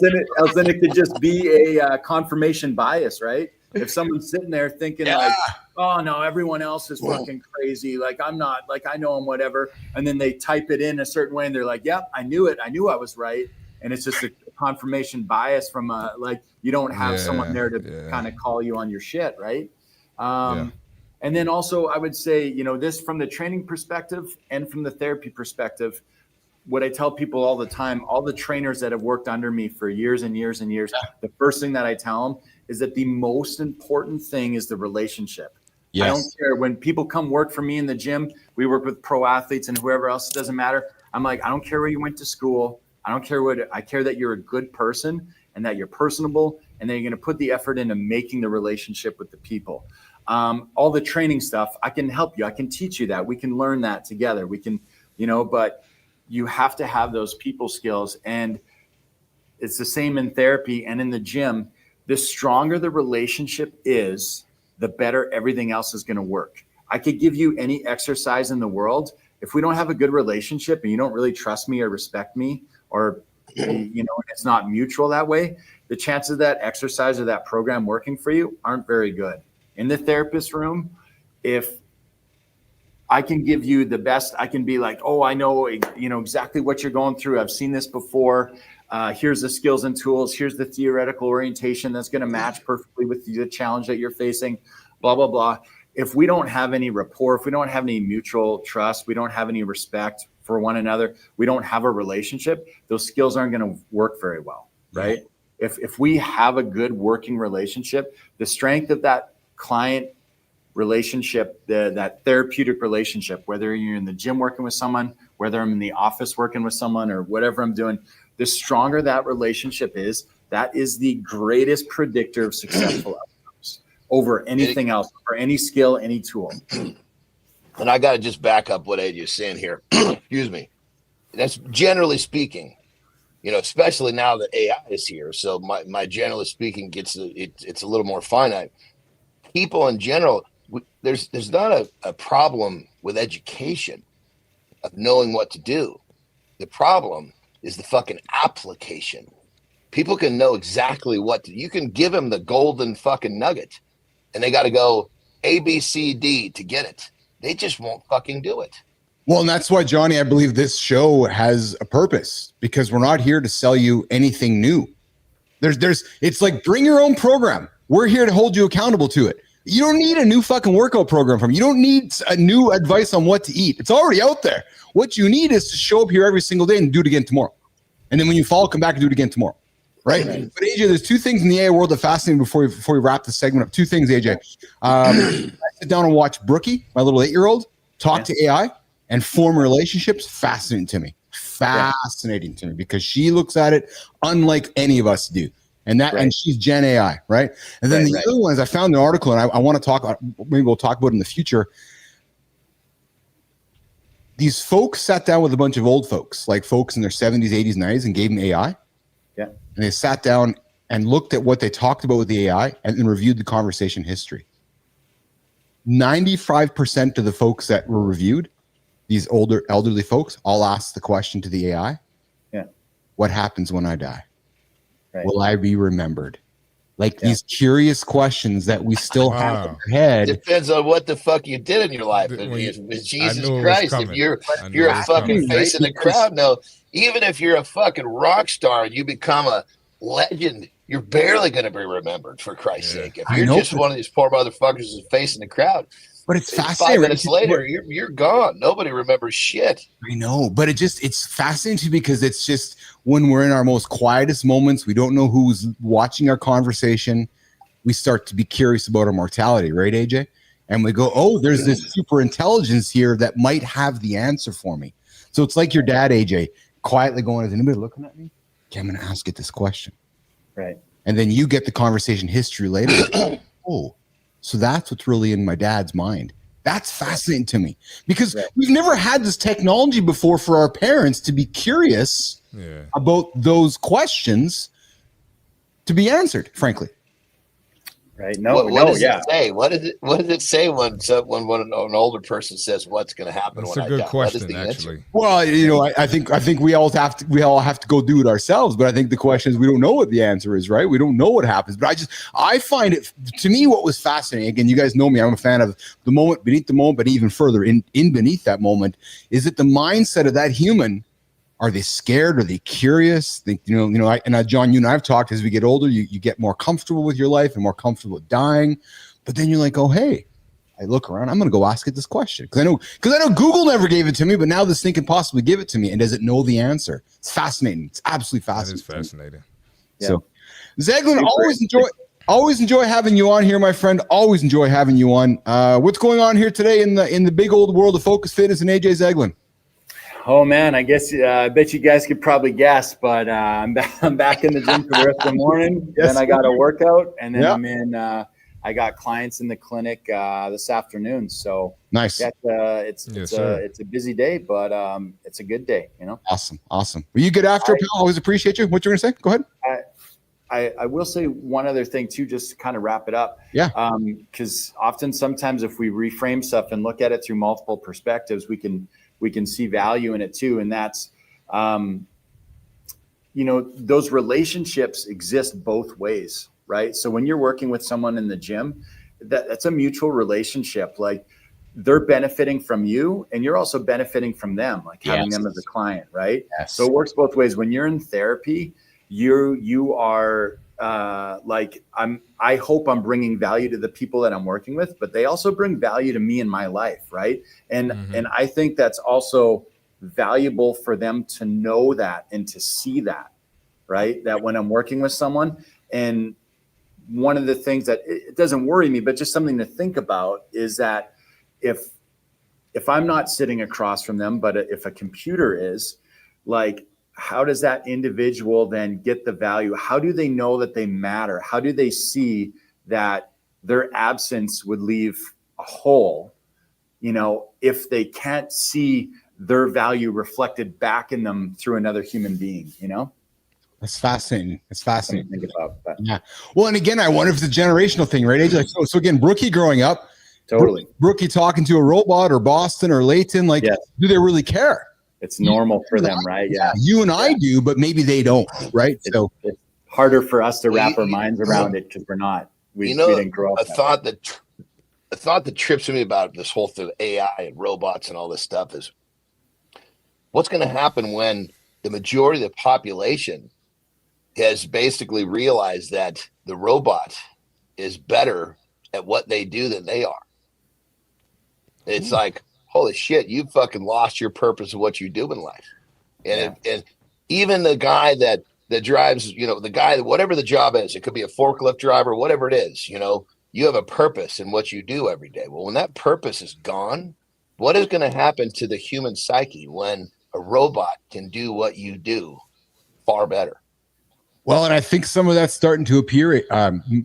S7: then it could just be a confirmation bias, right? If someone's sitting there thinking like, oh no, everyone else is fucking crazy. Like I'm not, like I know them, whatever. And then they type it in a certain way and they're like, yep, I knew it. I knew I was right. And it's just a confirmation bias from like, you don't have someone there to kind of call you on your shit, right? And then also I would say, this from the training perspective and from the therapy perspective, what I tell people all the time, all the trainers that have worked under me for years and years and years, the first thing that I tell them is that the most important thing is the relationship. Yes. I don't care when people come work for me in the gym, we work with pro athletes and whoever else, it doesn't matter. I'm like, I don't care where you went to school. I don't care I care that you're a good person and that you're personable and that you're going to put the effort into making the relationship with the people. All the training stuff, I can help you. I can teach you that. We can learn that together. We can, but you have to have those people skills. And it's the same in therapy and in the gym. The stronger the relationship is, the better everything else is going to work. I could give you any exercise in the world. If we don't have a good relationship and you don't really trust me or respect me, or, it's not mutual that way, the chances of that exercise or that program working for you aren't very good. In the therapist room, if I can give you the best, I can be like, oh, I know, exactly what you're going through. I've seen this before. Here's the skills and tools. Here's the theoretical orientation that's going to match perfectly with the challenge that you're facing, blah, blah, blah. If we don't have any rapport, if we don't have any mutual trust, we don't have any respect for one another, we don't have a relationship, those skills aren't going to work very well, right? Yeah. If we have a good working relationship, the strength of that client relationship, that therapeutic relationship, whether you're in the gym working with someone, whether I'm in the office working with someone, or whatever I'm doing, the stronger that relationship is, that is the greatest predictor of successful outcomes over anything else, or any skill, any tool.
S5: And I got to just back up what AJ is saying here. Excuse me. That's generally speaking, especially now that AI is here. So my generally speaking it's a little more finite. People in general, there's not a problem with education of knowing what to do. The problem is the fucking application. People can know exactly you can give them the golden fucking nugget and they got to go A, B, C, D to get it. They just won't fucking do it.
S1: Well, and that's why, Johnny, I believe this show has a purpose, because we're not here to sell you anything new. It's like, bring your own program. We're here to hold you accountable to it. You don't need a new fucking workout program from you. You don't need a new advice on what to eat. It's already out there. What you need is to show up here every single day and do it again tomorrow. And then when you fall, come back and do it again tomorrow. Right? But AJ, there's two things in the AI world that fascinate me before we wrap the segment up. Two things, AJ. I sit down and watch Brookie, my little 8-year-old, talk to AI and form relationships. Fascinating to me. Fascinating to me because she looks at it unlike any of us do. And and she's Gen AI, right? And then the other one is I found an article, and I want to talk about, maybe we'll talk about it in the future. These folks sat down with a bunch of old folks, like folks in their 70s, 80s, 90s, and gave them AI. Yeah. And they sat down and looked at what they talked about with the AI and then reviewed the conversation history. 95% of the folks that were reviewed, these older elderly folks, all asked the question to the AI. Yeah. What happens when I die? Right. Will I be remembered? Like these curious questions that we still have in our head.
S5: Depends on what the fuck you did in your life. Jesus Christ, if you're a fucking face in the crowd, no, even if you're a fucking rock star and you become a legend, you're barely going to be remembered, for Christ's sake. If you're just one of these poor motherfuckers who's facing the crowd,
S1: but it's fascinating.
S5: 5 minutes later, you're gone. Nobody remembers shit.
S1: I know, but it's fascinating because it's just when we're in our most quietest moments, we don't know who's watching our conversation. We start to be curious about our mortality, right, AJ? And we go, oh, there's this super intelligence here that might have the answer for me. So it's like your dad, AJ, quietly going, is anybody looking at me? Okay, I'm going to ask it this question. Right. And then you get the conversation history later. Oh, so that's what's really in my dad's mind. That's fascinating to me because we've never had this technology before for our parents to be curious about those questions to be answered, frankly.
S6: Right.
S5: What does it say? What does it say when an older person says what's going to happen?
S3: That's a good question, actually.
S1: Well, you know, I think we all have to go do it ourselves. But I think the question is we don't know what the answer is, right? We don't know what happens. But I find it, to me, what was fascinating. Again, you guys know me. I'm a fan of the moment beneath the moment, but even further in beneath that moment is that the mindset of that human. Are they scared? Are they curious? John, you and I have talked. As we get older, you get more comfortable with your life and more comfortable with dying. But then you're like, oh, hey, I look around. I'm going to go ask it this question because I know Google never gave it to me, but now this thing can possibly give it to me. And does it know the answer? It's fascinating. It's absolutely fascinating.
S3: That is fascinating.
S1: Yeah. So, Zeglin, always enjoy having you on here, my friend. Always enjoy having you on. What's going on here today in the big old world of Focus Fitness and AJ Zeglin?
S7: Oh man, I guess I bet you guys could probably guess, but I'm back in the gym for the rest of the morning. Then I got a workout, and then I'm in. I got clients in the clinic this afternoon. So
S1: nice.
S7: It's a busy day, but it's a good day. You know.
S1: Awesome. Were you good after? Pal? Always appreciate you. What you're gonna say? Go ahead.
S7: I will say one other thing too, just to kind of wrap it up.
S1: Yeah.
S7: Because sometimes if we reframe stuff and look at it through multiple perspectives, we can see value in it too. And that's, those relationships exist both ways, right? So when you're working with someone in the gym, that's a mutual relationship. Like they're benefiting from you and you're also benefiting from them, like having them as a client, right? Yes. So it works both ways. When you're in therapy, you are I hope I'm bringing value to the people that I'm working with, but they also bring value to me in my life. Right. And I think that's also valuable for them to know that and to see that, right. That when I'm working with someone, and one of the things that it doesn't worry me, but just something to think about is that if I'm not sitting across from them, but if a computer is, like, how does that individual then get the value? How do they know that they matter? How do they see that their absence would leave a hole, if they can't see their value reflected back in them through another human being,
S1: That's fascinating. It's fascinating.
S7: Think about that.
S1: Yeah. Well, and again, I wonder if it's a generational thing, right? Like, so again, Brookie growing up,
S7: totally.
S1: Brookie talking to a robot or Boston or Leighton, like, do they really care?
S7: It's normal for them, right? Yeah.
S1: You and I do, but maybe they don't, right?
S7: It's harder for us to wrap our minds around it because we're not. We didn't grow up.
S5: A thought that trips me about this whole thing, AI and robots and all this stuff, is what's going to happen when the majority of the population has basically realized that the robot is better at what they do than they are. It's like, holy shit, you fucking lost your purpose of what you do in life. And even the guy that drives, the guy, whatever the job is, it could be a forklift driver, whatever it is, you have a purpose in what you do every day. Well, when that purpose is gone, what is going to happen to the human psyche when a robot can do what you do far better?
S1: Well, and I think some of that's starting to appear,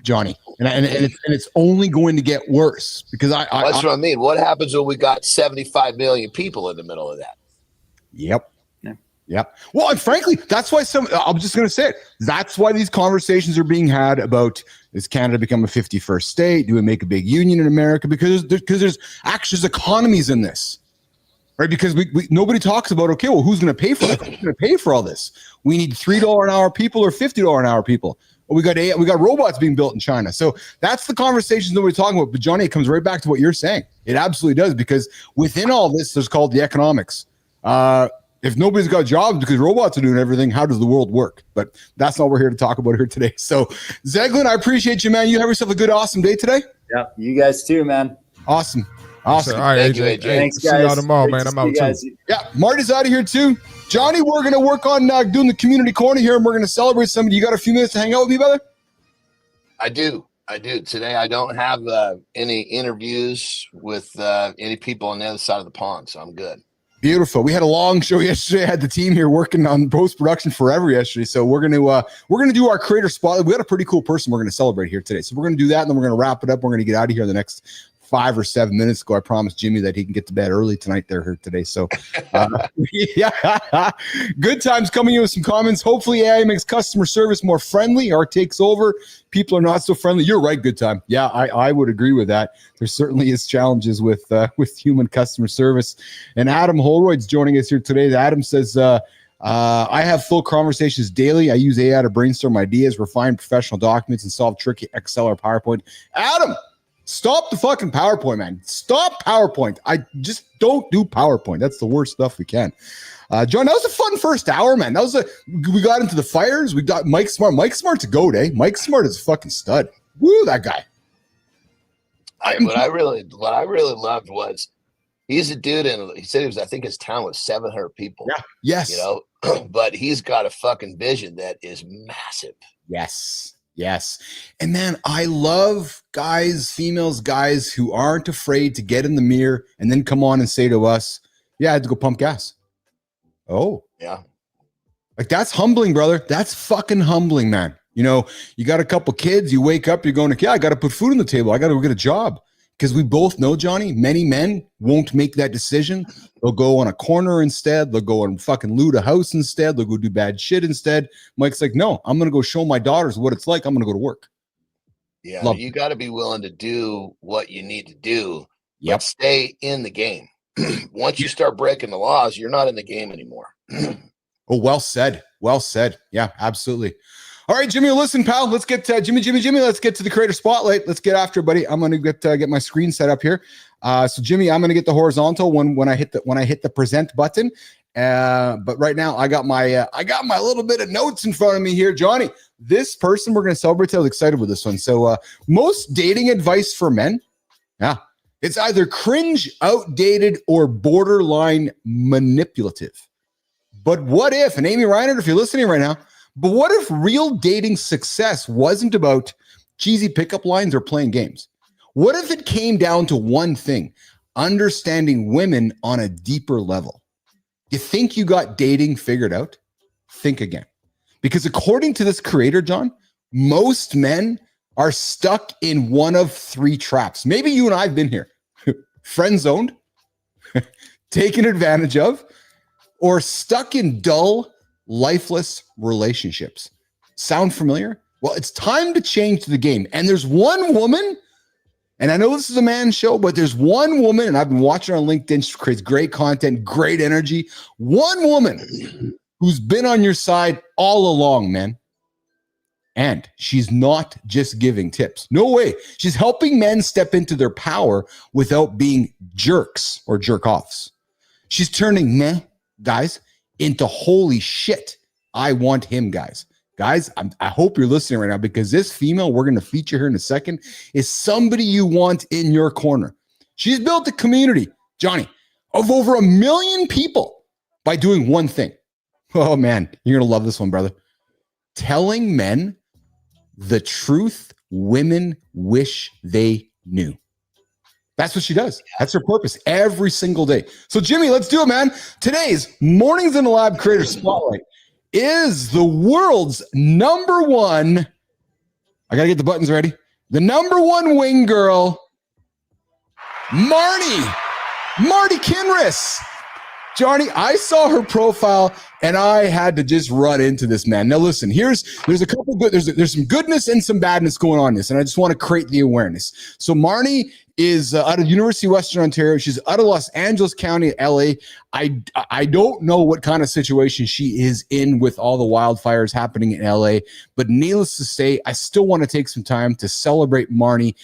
S1: Johnny, and it's only going to get worse because that's
S5: what I mean. What happens when we got 75 million people in the middle of that?
S1: Yep. Yep. Well, and frankly, that's why I'm just going to say it. That's why these conversations are being had about, is Canada become a 51st state? Do we make a big union in America? Because there's actually economies in this, right? Because we nobody talks about, okay, well, who's going to pay for it? Who's going to pay for all this? We need $3 an hour people or $50 an hour people. Well, we got robots being built in China. So that's the conversations that we're talking about. But Johnny, it comes right back to what you're saying. It absolutely does, because within all this, there's called the economics. If nobody's got jobs because robots are doing everything, how does the world work? But that's not what we're here to talk about here today. So, Zeglin, I appreciate you, man. You have yourself a good, awesome day today.
S7: Yeah, you guys too, man.
S1: Awesome.
S3: All right,
S5: Thank
S3: AJ.
S5: you, AJ.
S3: Hey,
S7: Thanks,
S3: see
S7: guys.
S3: y'all tomorrow,
S7: Great
S3: man.
S7: to
S3: I'm
S7: see
S3: out
S7: you
S3: too.
S7: guys.
S1: Yeah, Marty's out of here too. Johnny, we're going to work on doing the community corner here, and we're going to celebrate somebody. You got a few minutes to hang out with me, brother?
S5: I do. Today, I don't have any interviews with any people on the other side of the pond, so I'm good.
S1: Beautiful. We had a long show yesterday. I had the team here working on post-production forever yesterday. So we're gonna do our creator spotlight. We got a pretty cool person we're gonna celebrate here today. So we're gonna do that, and then we're gonna wrap it up. We're gonna get out of here in the next 5 or 7 minutes ago. I promised Jimmy that he can get to bed early tonight. They're here today. So yeah, good times coming in with some comments. Hopefully AI makes customer service more friendly or takes over. People are not so friendly. You're right, good time. Yeah, I would agree with that. There certainly is challenges with human customer service. And Adam Holroyd's joining us here today. Adam says, I have full conversations daily. I use AI to brainstorm ideas, refine professional documents, and solve tricky Excel or PowerPoint. Adam, stop the fucking PowerPoint, man. Stop PowerPoint. I just don't do PowerPoint. That's the worst stuff we can. John, that was a fun first hour, man. We got into the fires. We got Mike Smart. Mike Smart's a goat, eh? Mike Smart is a fucking stud. Woo, that guy.
S5: What I really loved was he's a dude, and he said I think his town was 700 people.
S1: Yeah. Yes.
S5: But he's got a fucking vision that is massive.
S1: Yes. And man, I love females, guys who aren't afraid to get in the mirror and then come on and say to us, yeah, I had to go pump gas. Oh.
S5: Yeah.
S1: Like, that's humbling, brother. That's fucking humbling, man. You got a couple kids, you wake up, you're going, yeah, I got to put food on the table. I got to go get a job. Because we both know, Johnny, many men won't make that decision. They'll go on a corner instead. They'll go and fucking loot a house instead. They'll go do bad shit instead. Mike's like, no, I'm going to go show my daughters what it's like. I'm going to go to work.
S5: Yeah, you got to be willing to do what you need to do.
S1: Yep.
S5: But stay in the game. Once you start breaking the laws, you're not in the game anymore.
S1: Oh, well said. Well said. Yeah, absolutely. All right, Jimmy, listen, pal. Let's get Jimmy. Let's get to the creator spotlight. Let's get after it, buddy. I'm gonna get my screen set up here. So, Jimmy, I'm gonna get the horizontal when I hit the present button. But right now, I got my little bit of notes in front of me here, Johnny. This person we're gonna celebrate. I was excited with this one. So, most dating advice for men. Yeah, it's either cringe, outdated, or borderline manipulative. But what if, and Amy Reinert, if you're listening right now, but what if real dating success wasn't about cheesy pickup lines or playing games? What if it came down to one thing, understanding women on a deeper level? You think you got dating figured out? Think again. Because according to this creator, John, most men are stuck in one of 3 traps. Maybe you and I have been here. Friend zoned, taken advantage of, or stuck in dull, lifeless relationships. Sound familiar? Well, it's time to change the game. And there's one woman, and I know this is a man's show, but there's one woman, and I've been watching her on LinkedIn. She creates great content, great energy. One woman who's been on your side all along, man. And she's not just giving tips. No way. She's helping men step into their power without being jerks or jerk-offs. She's turning guys into holy shit, I want him, guys. Guys, I hope you're listening right now, because this female we're going to feature here in a second is somebody you want in your corner. She's built a community, Johnny, of over 1 million people by doing one thing, Oh man, you're gonna love this one, brother. Telling men the truth women wish they knew. That's what she does. That's her purpose every single day. So Jimmy, let's do it, man. Today's Mornings in the Lab Creator Spotlight is the world's number one. I gotta get the buttons ready. The number one wing girl, Marnie Kinris. Johnny, I saw her profile and I had to just run into this, man. Now listen, there's a couple good, there's some goodness and some badness going on in this, and I just want to create the awareness. So Marnie is out of University of Western Ontario. She's out of Los Angeles County, LA. I don't know what kind of situation she is in with all the wildfires happening in LA, but needless to say, I still want to take some time to celebrate Marnie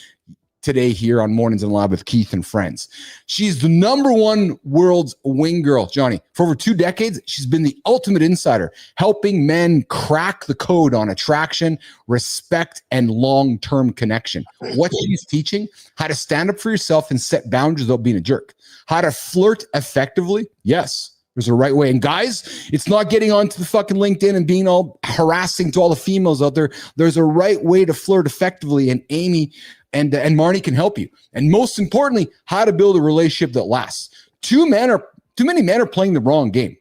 S1: today here on Mornings in the Lab with Keith and Friends. She's the number one world's wing girl, Johnny. For over 2 decades, she's been the ultimate insider, helping men crack the code on attraction, respect, and long-term connection. What she's teaching, how to stand up for yourself and set boundaries without being a jerk. How to flirt effectively. Yes, there's a right way. And guys, it's not getting onto the fucking LinkedIn and being all harassing to all the females out there. There's a right way to flirt effectively, and Amy and Marnie can help you. And most importantly, how to build a relationship that lasts. Too many men are playing the wrong game.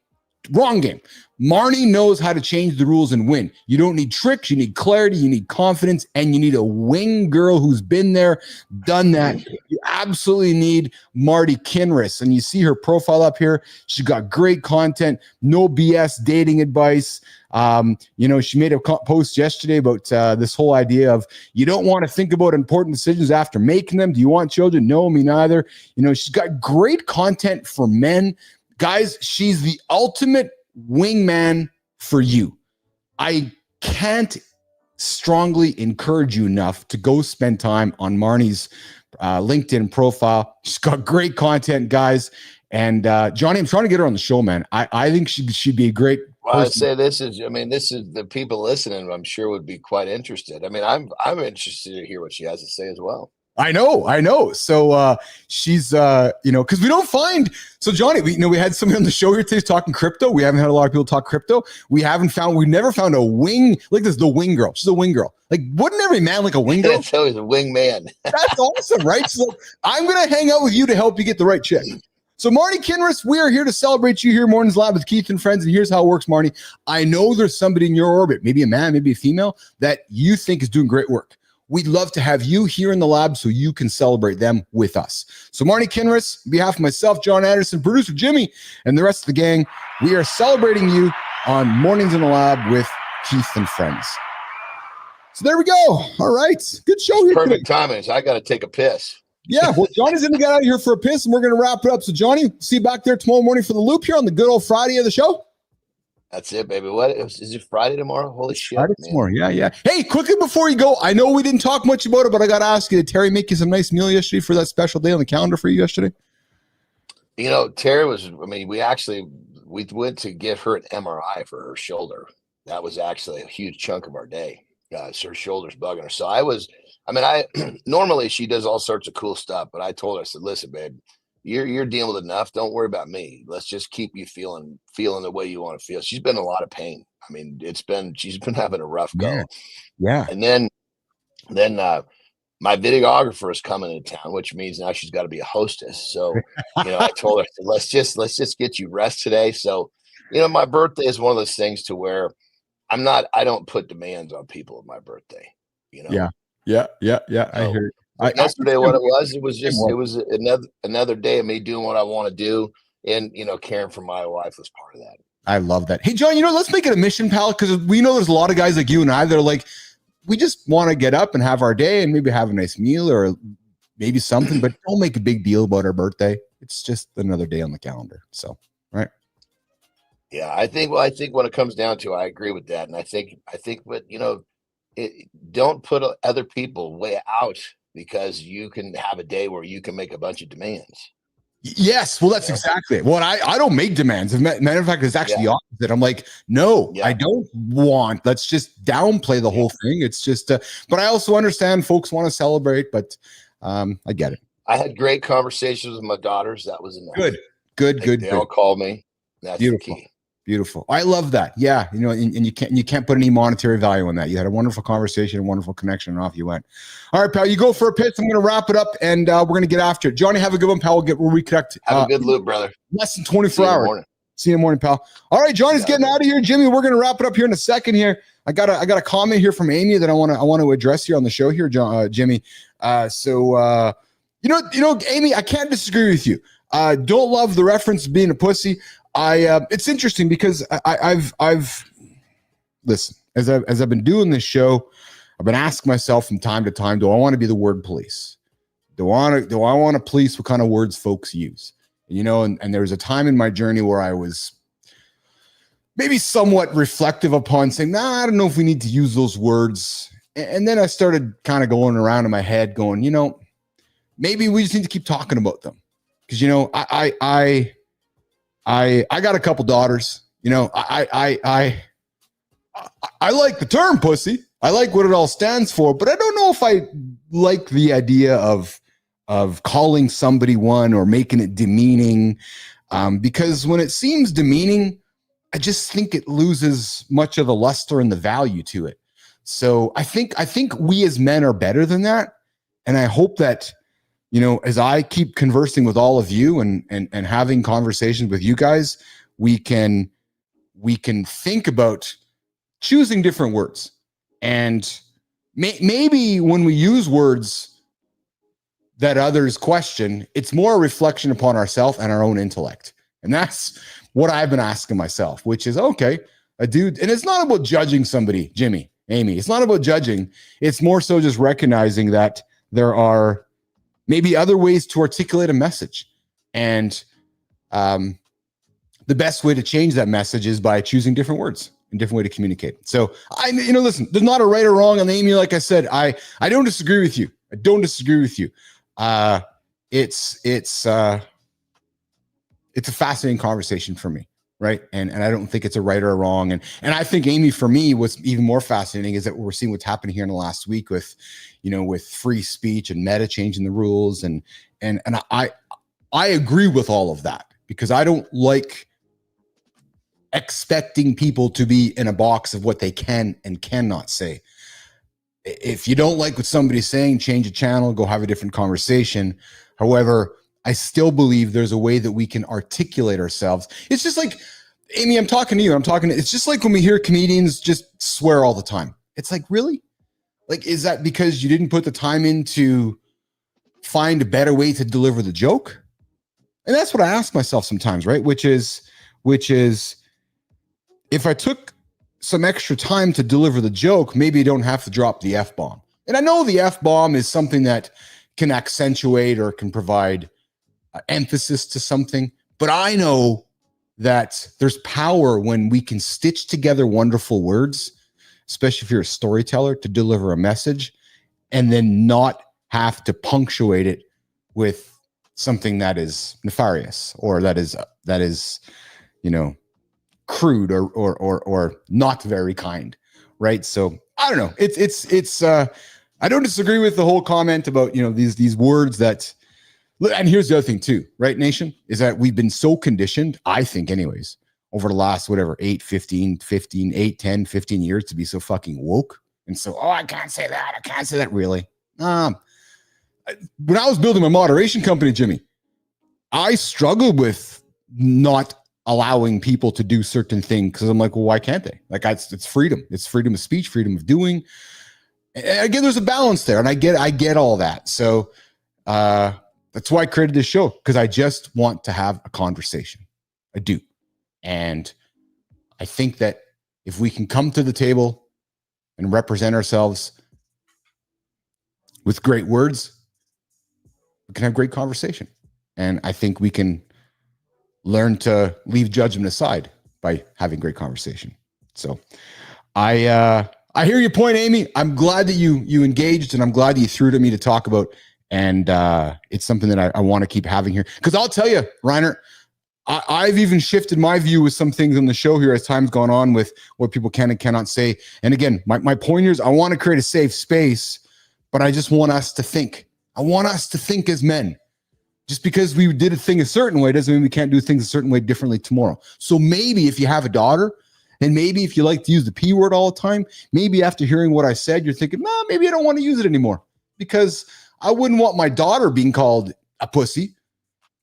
S1: Wrong game. Marnie knows how to change the rules and win. You don't need tricks. You need clarity. You need confidence. And you need a wing girl who's been there, done that. You absolutely need Marnie Kinris. And you see her profile up here. She's got great content, no BS dating advice. She made a post yesterday about this whole idea of you don't want to think about important decisions after making them. Do you want children? No, me neither. She's got great content for men. Guys, she's the ultimate wingman for you. I can't strongly encourage you enough to go spend time on Marnie's LinkedIn profile. She's got great content, guys. And Johnny, I'm trying to get her on the show, man. I think she'd be a great person.
S5: Well, I'd say this is the people listening, I'm sure would be quite interested. I mean, I'm interested to hear what she has to say as well.
S1: I know. So she's, because we don't find. So Johnny, we had somebody on the show here today talking crypto. We haven't had a lot of people talk crypto. We never found a wing like this. The wing girl. She's a wing girl. Like, wouldn't every man like a wing girl?
S5: That's always a wing man.
S1: That's awesome, right? So I'm gonna hang out with you to help you get the right chick. So Marnie Kinris, we are here to celebrate you here, Mornings Lab with Keith and Friends. And here's how it works, Marnie. I know there's somebody in your orbit, maybe a man, maybe a female, that you think is doing great work. We'd love to have you here in the lab so you can celebrate them with us. So Marnie Kinris, on behalf of myself, John Anderson, producer Jimmy, and the rest of the gang, we are celebrating you on Mornings in the Lab with Keith and Friends. So there we go. All right. Good show here.
S5: Perfect timing. So I got to take a piss.
S1: Yeah, well, Johnny's going to get out of here for a piss, and we're going to wrap it up. So, Johnny, see you back there tomorrow morning for the loop here on the good old Friday of the show.
S5: That's it, baby. What is it? Friday tomorrow? Holy shit!
S1: Friday tomorrow. Yeah. Hey, quickly before you go, I know we didn't talk much about it, but I got to ask you: did Terry make you some nice meal yesterday for that special day on the calendar for you yesterday?
S5: Terry was. we went to get her an MRI for her shoulder. That was actually a huge chunk of our day. So her shoulder's bugging her. So I normally she does all sorts of cool stuff, but I told her, I said, listen, babe, you're dealing with enough. Don't worry about me. Let's just keep you feeling the way you want to feel. She's been in a lot of pain. She's been having a rough go.
S1: Yeah.
S5: And then my videographer is coming into town, which means now she's got to be a hostess. So, I told her, let's just get you rest today. So, my birthday is one of those things to where I don't put demands on people of my birthday,
S1: Yeah. I hear it.
S5: Yesterday, what it was another day of me doing what I want to do. And, caring for my wife was part of that. I
S1: love that. Hey, John, let's make it a mission, pal, because we know there's a lot of guys like you and I that are like, we just want to get up and have our day and maybe have a nice meal or maybe something, but don't make a big deal about our birthday. It's just another day on the calendar. So, right.
S5: Yeah, I think when it comes down to, I agree with that. And I think, but don't put other people way out because you can have a day where you can make a bunch of demands.
S1: Yes. Well, that's exactly it. Well, I don't make demands. As a matter of fact, it's actually the opposite. I'm like, no, I don't want, let's just downplay the whole thing. It's just, but I also understand folks want to celebrate, but I get it.
S5: I had great conversations with my daughters. That was enough.
S1: Good.
S5: They all called me. That's beautiful. The key.
S1: Beautiful. I love that. Yeah. You know, and you can't put any monetary value on that. You had a wonderful conversation, a wonderful connection, and off you went. All right, pal, you go for a pitch. I'm going to wrap it up, and we're going to get after it. Johnny, have a good one, pal. We'll reconnect.
S5: Have a good loop, brother.
S1: Less than 24 hours. See you in the morning, pal. All right, Johnny's getting out of here. Jimmy, we're going to wrap it up here in a second here. I got a comment here from Amy that I want to address here on the show here, Jimmy. You know, Amy, I can't disagree with you. Don't love the reference to being a pussy. It's interesting because I've listen, as I've been doing this show, I've been asking myself from time to time, do I want to be the word police? Do I want to police what kind of words folks use? You know, and there was a time in my journey where I was maybe somewhat reflective upon saying, nah, I don't know if we need to use those words. And then I started kind of going around in my head going, you know, maybe we just need to keep talking about them. Because, you know, I got a couple daughters. You know, I like the term pussy. I like what it all stands for, but I don't know if I like the idea of calling somebody one or making it demeaning. Because when it seems demeaning, I just think it loses much of the luster and the value to it. So I think we as men are better than that. And I hope that, you know, as I keep conversing with all of you and having conversations with you guys, we can think about choosing different words. And maybe when we use words that others question, it's more a reflection upon ourselves and our own intellect. And that's what I've been asking myself, which is, okay, a dude, and it's not about judging somebody, Jimmy, Amy, it's not about judging. It's more so just recognizing that there are maybe other ways to articulate a message. And the best way to change that message is by choosing different words and different way to communicate. So listen, there's not a right or wrong on Amy. Like I said, I don't disagree with you. I don't disagree with you. It's a fascinating conversation for me. Right. And I don't think it's a right or a wrong. And I think, Amy, for me, what's even more fascinating is that we're seeing what's happening here in the last week with, you know, with free speech and Meta changing the rules. And I agree with all of that because I don't like expecting people to be in a box of what they can and cannot say. If you don't like what somebody's saying, change a channel, go have a different conversation. However, I still believe there's a way that we can articulate ourselves. It's just like, Amy, I'm talking to you. It's just like when we hear comedians just swear all the time. It's like, really? Like, is that because you didn't put the time in to find a better way to deliver the joke? And that's what I ask myself sometimes, right? Which is if I took some extra time to deliver the joke, maybe you don't have to drop the F-bomb. And I know the F-bomb is something that can accentuate or can provide emphasis to something, but I know that there's power when we can stitch together wonderful words, especially if you're a storyteller, to deliver a message and then not have to punctuate it with something that is nefarious or that is, you know, crude or not very kind. Right. So I don't know. It's I don't disagree with the whole comment about, you know, these words that, and here's the other thing too, right, nation, is that we've been so conditioned, I think anyways, over the last, 10, 15 years to be so fucking woke. And so, I can't say that. I can't say that really. When I was building my moderation company, Jimmy, I struggled with not allowing people to do certain things because I'm like, well, why can't they? Like, it's freedom. It's freedom of speech, freedom of doing. And again, there's a balance there, and I get all that. So that's why I created this show, because I just want to have a conversation. I do. And I think that if we can come to the table and represent ourselves with great words, we can have great conversation. And I think we can learn to leave judgment aside by having great conversation. So I hear your point, Amy. I'm glad that you engaged, and I'm glad that you threw it at me to talk about. And it's something that I want to keep having here. Because I'll tell you, Reiner, I've even shifted my view with some things on the show here as time's gone on with what people can and cannot say. And again, my point here is I want to create a safe space, but I just want us to think. I want us to think as men. Just because we did a thing a certain way doesn't mean we can't do things a certain way differently tomorrow. So maybe if you have a daughter, and maybe if you like to use the P word all the time, maybe after hearing what I said, you're thinking, nah, maybe I don't want to use it anymore, because I wouldn't want my daughter being called a pussy,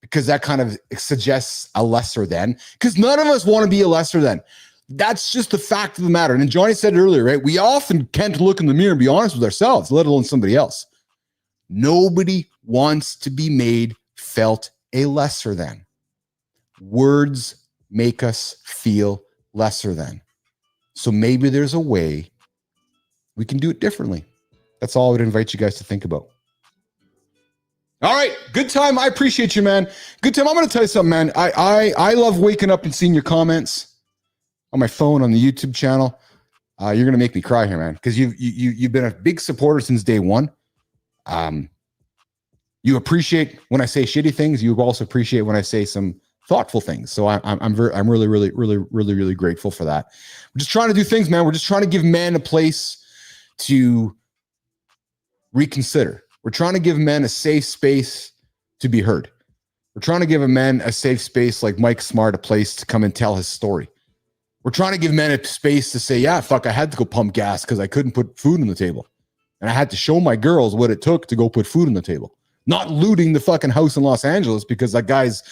S1: because that kind of suggests a lesser than, because none of us want to be a lesser than. That's just the fact of the matter. And Johnny said it earlier, right? We often can't look in the mirror and be honest with ourselves, let alone somebody else. Nobody wants to be made felt a lesser than. Words make us feel lesser than. So maybe there's a way we can do it differently. That's all I would invite you guys to think about. All right, good time. I appreciate you, man. Good time. I'm going to tell you something, man. I love waking up and seeing your comments on my phone on the YouTube channel. You're going to make me cry here, man, because you've been a big supporter since day one. You appreciate when I say shitty things. You also appreciate when I say some thoughtful things. So I'm really grateful for that. We're just trying to do things, man. We're just trying to give men a place to reconsider. We're trying to give men a safe space to be heard. We're trying to give a man a safe space like Mike Smart, a place to come and tell his story. We're trying to give men a space to say, yeah, fuck, I had to go pump gas because I couldn't put food on the table. And I had to show my girls what it took to go put food on the table. Not looting the fucking house in Los Angeles because that guy's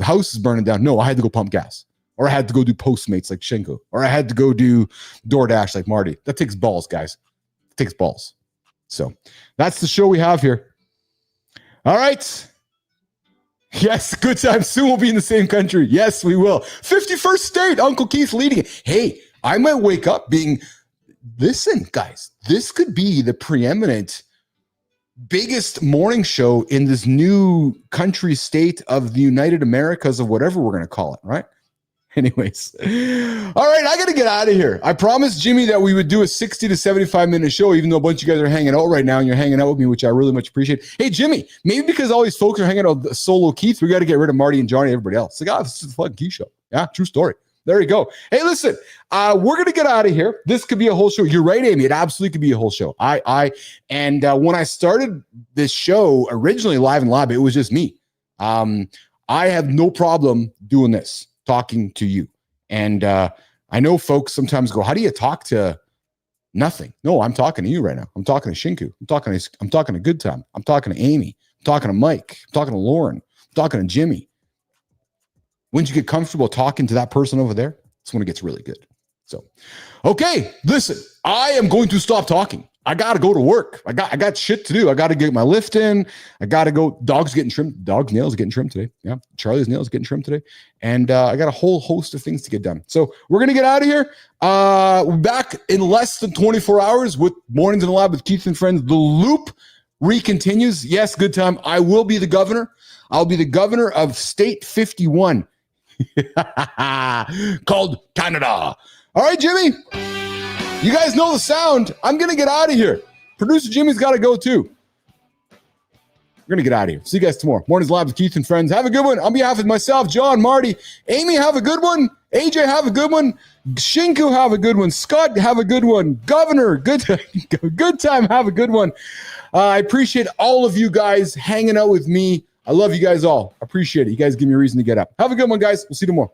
S1: house is burning down. No, I had to go pump gas. Or I had to go do Postmates like Shinko. Or I had to go do DoorDash like Marty. That takes balls, guys. It takes balls. So that's the show we have here. All right. Yes, good time. Soon we'll be in the same country. Yes, we will. 51st state, Uncle Keith leading it. Hey, I might wake up being, listen, guys, this could be the preeminent biggest morning show in this new country state of the United Americas, of whatever we're going to call it, right? Anyways. All right, I got to get out of here. I promised Jimmy that we would do a 60 to 75 minute show, even though a bunch of you guys are hanging out right now and you're hanging out with me, which I really much appreciate. Hey, Jimmy, maybe because all these folks are hanging out with solo Keith, we got to get rid of Marty and Johnny and everybody else. Like, this is a fucking Keith show. Yeah, true story. There you go. Hey, listen, we're going to get out of here. This could be a whole show. You're right, Amy. It absolutely could be a whole show. And when I started this show originally live in lab, it was just me. I have no problem doing this, talking to you. And I know folks sometimes go, how do you talk to nothing? No, I'm talking to you right now. I'm talking to Shinku. I'm talking to Good Time. I'm talking to Amy. I'm talking to Mike. I'm talking to Lauren. I'm talking to Jimmy. Once you get comfortable talking to that person over there, that's when it gets really good. So, okay, listen, I am going to stop talking. I got to go to work. I got shit to do. I got to get my lift in. I got to go. Dog's getting trimmed. Dog's nails are getting trimmed today. Yeah. Charlie's nails are getting trimmed today. And I got a whole host of things to get done. So we're going to get out of here. We're back in less than 24 hours with Mornings in the Lab with Keith and Friends. The loop recontinues. Yes, Good Time. I will be the governor. I'll be the governor of State 51. Called Canada. All right, Jimmy. You guys know the sound. I'm going to get out of here. Producer Jimmy's got to go too. We're going to get out of here. See you guys tomorrow. Mornings Live with Keith and Friends. Have a good one. On behalf of myself, John, Marty, Amy, have a good one. AJ, have a good one. Shinku, have a good one. Scott, have a good one. Governor, good time. Have a good one. I appreciate all of you guys hanging out with me. I love you guys all. I appreciate it. You guys give me a reason to get up. Have a good one, guys. We'll see you tomorrow.